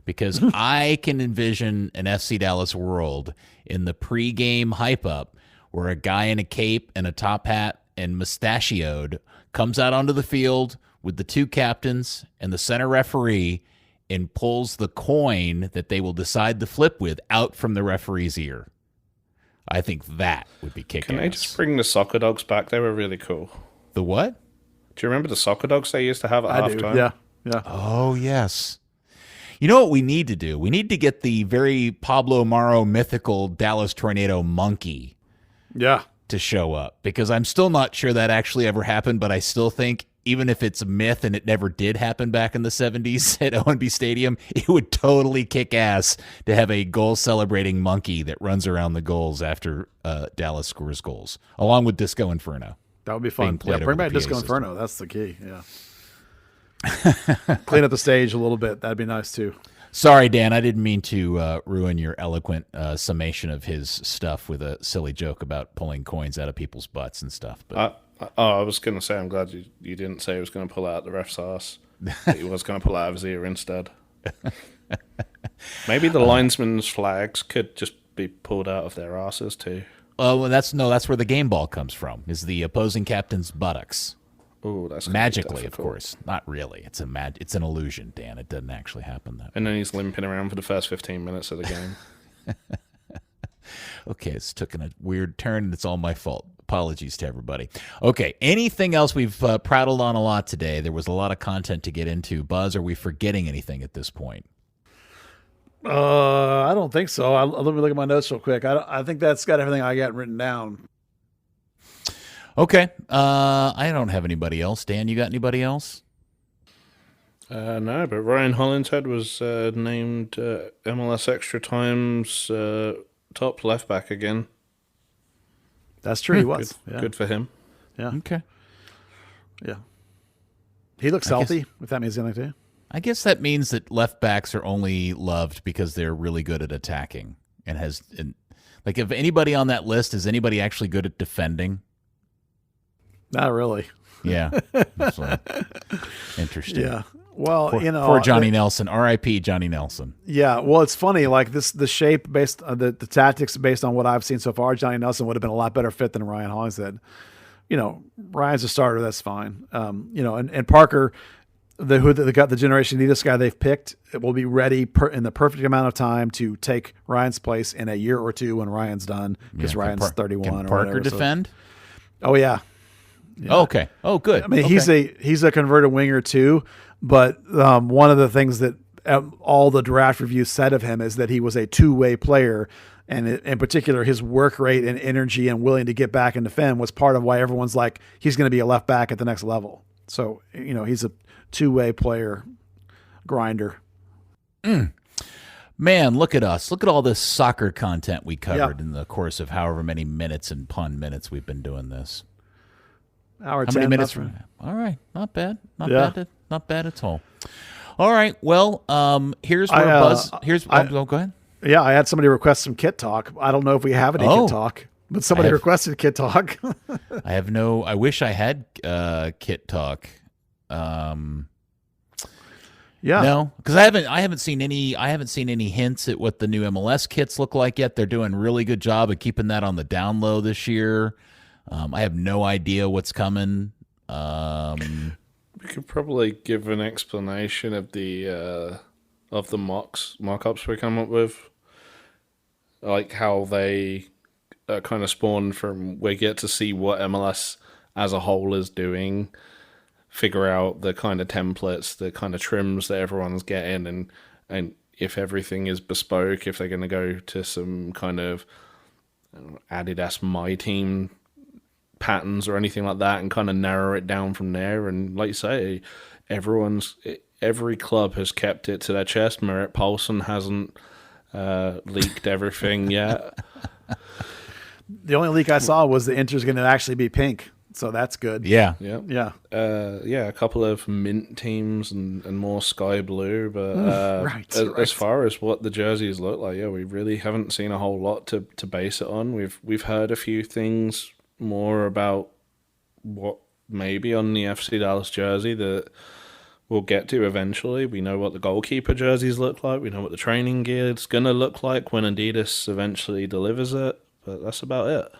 because I can envision an FC Dallas world in the pregame hype-up where a guy in a cape and a top hat and mustachioed comes out onto the field with the two captains and the center referee and pulls the coin that they will decide the flip with out from the referee's ear. I think that would be kick-ass.
Can they just bring the soccer dogs back? They were really cool.
The what?
Do you remember the soccer dogs they used to have at halftime?
Yeah.
Oh, yes. You know what we need to do? We need to get the very Pablo Maro mythical Dallas Tornado monkey to show up, because I'm still not sure that actually ever happened, but I still think even if it's a myth and it never did happen back in the 70s at ONB Stadium, it would totally kick ass to have a goal-celebrating monkey that runs around the goals after Dallas scores goals, along with Disco Inferno.
That would be fun. Yeah, bring back Disco Inferno. That's the key. Yeah. Clean up the stage a little bit. That'd be nice, too.
Sorry, Dan, I didn't mean to ruin your eloquent summation of his stuff with a silly joke about pulling coins out of people's butts and stuff. But
I was going to say, I'm glad you didn't say he was going to pull out the ref's ass. He was going to pull out of his ear instead. Maybe the linesmen's flags could just be pulled out of their asses too.
Well, that's where the game ball comes from, is the opposing captain's buttocks.
Oh, that's
magically, of course. Not really. It's an illusion, Dan. It doesn't actually happen that way.
And then he's limping around for the first 15 minutes of the game.
Okay, it's taken a weird turn, and it's all my fault. Apologies to everybody. Okay, anything else? We've prattled on a lot today. There was a lot of content to get into. Buzz, are we forgetting anything at this point?
I don't think so. Let me look at my notes real quick. I think that's got everything I got written down.
Okay. I don't have anybody else. Dan, you got anybody else?
No, but Ryan Hollinshead was named MLS Extra Time's top left back again.
That's true. He was.
Good for him.
Yeah.
Okay.
Yeah. He looks healthy, if that means anything to you.
I guess that means that left backs are only loved because they're really good at attacking and like, if anybody on that list, is anybody actually good at defending?
Not really.
Yeah. So, interesting.
Yeah. Well,
poor Johnny Nelson. R.I.P. Johnny Nelson.
Yeah. Well, it's funny. Like the shape based on the tactics based on what I've seen so far, Johnny Nelson would have been a lot better fit than Ryan Hollinshead. Ryan's a starter. That's fine. And Parker, the Generation Adidas guy they've picked will be ready in the perfect amount of time to take Ryan's place in a year or two when Ryan's done, because Ryan's 31.
Can
or
Parker
whatever,
defend?
Oh yeah.
Oh, okay. Oh, good.
I mean,
okay.
he's a converted winger too, but one of the things that all the draft reviews said of him is that he was a two-way player, and in particular, his work rate and energy and willing to get back and defend was part of why everyone's like, he's going to be a left back at the next level. So, he's a two-way player, grinder.
Man, look at us. Look at all this soccer content we covered in the course of however many minutes and pun minutes we've been doing this.
Hour
How
10
many minutes? All right. Not bad. Not bad at all. All right. Well, here's where Buzz. Go ahead.
Yeah, I had somebody request some kit talk. I don't know if we have any kit talk, but somebody requested kit talk.
I wish I had kit talk.
Yeah.
No, because I haven't seen any hints at what the new MLS kits look like yet. They're doing a really good job of keeping that on the down low this year. I have no idea what's coming.
We could probably give an explanation of the mock-ups we come up with, like how they kind of spawned from. We get to see what MLS as a whole is doing, figure out the kind of templates, the kind of trims that everyone's getting, and if everything is bespoke, if they're going to go to some kind of Adidas My Team patterns or anything like that, and kind of narrow it down from there. And like you say, every club has kept it to their chest. Merritt Paulson hasn't leaked everything yet.
The only leak I saw was the Inter's going to actually be pink, so that's good.
Yeah.
A couple of mint teams and more sky blue, but as far as what the jerseys look like, we really haven't seen a whole lot to base it on. We've heard a few things more about what maybe on the FC Dallas jersey that we'll get to eventually. We know what the goalkeeper jerseys look like. We know what the training gear is going to look like when Adidas eventually delivers it, but that's about it.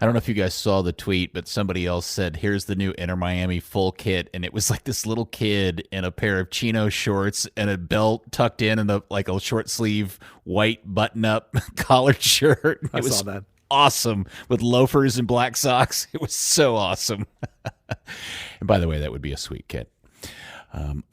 I don't know if you guys saw the tweet, but somebody else said, here's the new Inter Miami full kit, and it was like this little kid in a pair of chino shorts and a belt tucked in a short sleeve white button-up collared shirt.
I saw that.
Awesome, with loafers and black socks. It was so awesome. And by the way, that would be a sweet kit.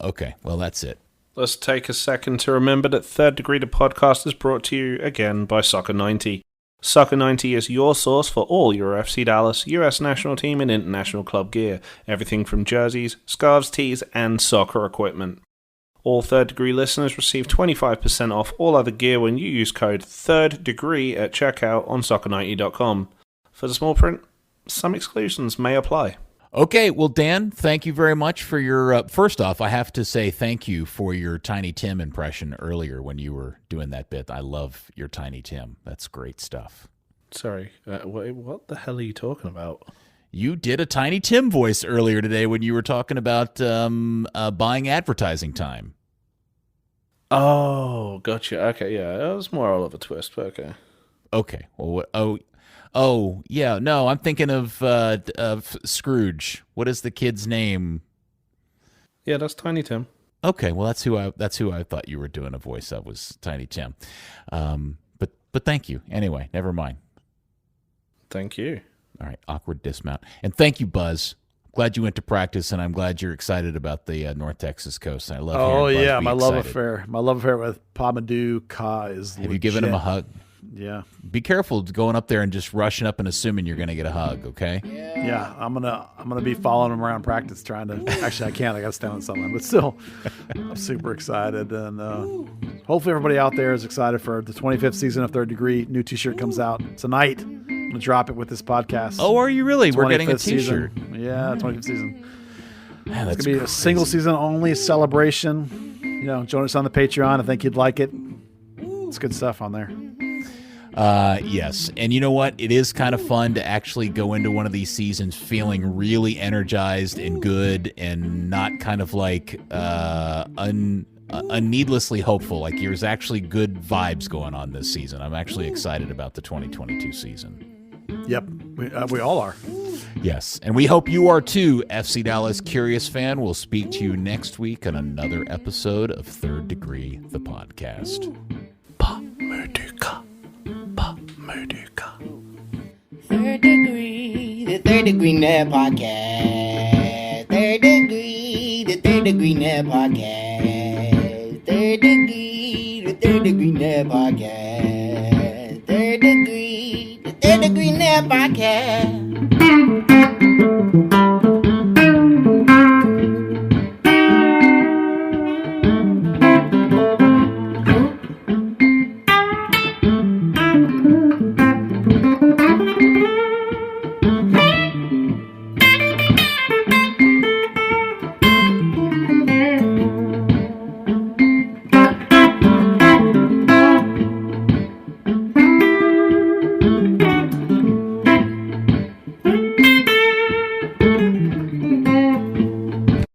Okay, well, that's it.
Let's take a second to remember that Third Degree, the podcast, is brought to you again by Soccer 90. Soccer 90 is your source for all your FC Dallas, US national team and international club gear. Everything from jerseys, scarves, tees, and soccer equipment. All Third Degree listeners receive 25% off all other gear when you use code THIRDDEGREE at checkout on soccer90.com. For the small print, some exclusions may apply.
Okay, well, Dan, thank you very much for your... first off, I have to say thank you for your Tiny Tim impression earlier when you were doing that bit. I love your Tiny Tim. That's great stuff.
Sorry, what the hell are you talking about?
You did a Tiny Tim voice earlier today when you were talking about buying advertising time.
Oh, gotcha. Okay, yeah, that was more all of a twist, but okay.
Okay, well, oh, yeah, no, I'm thinking of Scrooge. What is the kid's name?
Yeah, that's Tiny Tim.
Okay, well, that's who I thought you were doing a voice of, was Tiny Tim. But thank you. Anyway, never mind.
Thank you.
All right, awkward dismount. And thank you, Buzz. Glad you went to practice, and I'm glad you're excited about the North Texas coast. I love hearing Buzz be
my
excited.
love affair with Pamadou Ka is
Have you given him a hug?
Yeah.
Be careful going up there and just rushing up and assuming you're going to get a hug, okay?
Yeah, I'm gonna be following him around practice, trying to. Actually, I can't. I got to stand on something, but still, I'm super excited, and hopefully everybody out there is excited for the 25th season of Third Degree. New T-shirt comes out tonight. I'm gonna drop it with this podcast.
Oh, are you really? We're getting a T-shirt.
Season. Yeah, 25th season.
Man,
it's gonna be a single season only celebration. Join us on the Patreon. I think you'd like it. It's good stuff on there.
Yes. And you know what? It is kind of fun to actually go into one of these seasons feeling really energized and good and not kind of like needlessly hopeful. Like there's actually good vibes going on this season. I'm actually excited about the 2022 season.
Yep. We all are.
Yes, and we hope you are too, FC Dallas Curious fan. We'll speak to you next week on another episode of Third Degree, the podcast.
Pa-Murduka. Pa-Murduka.
Third Degree, the Third Degree Net Podcast. Third Degree, the Third Degree Net Podcast. Third Degree, the Third Degree Net Podcast. Third Degree, the Third Degree Net Podcast.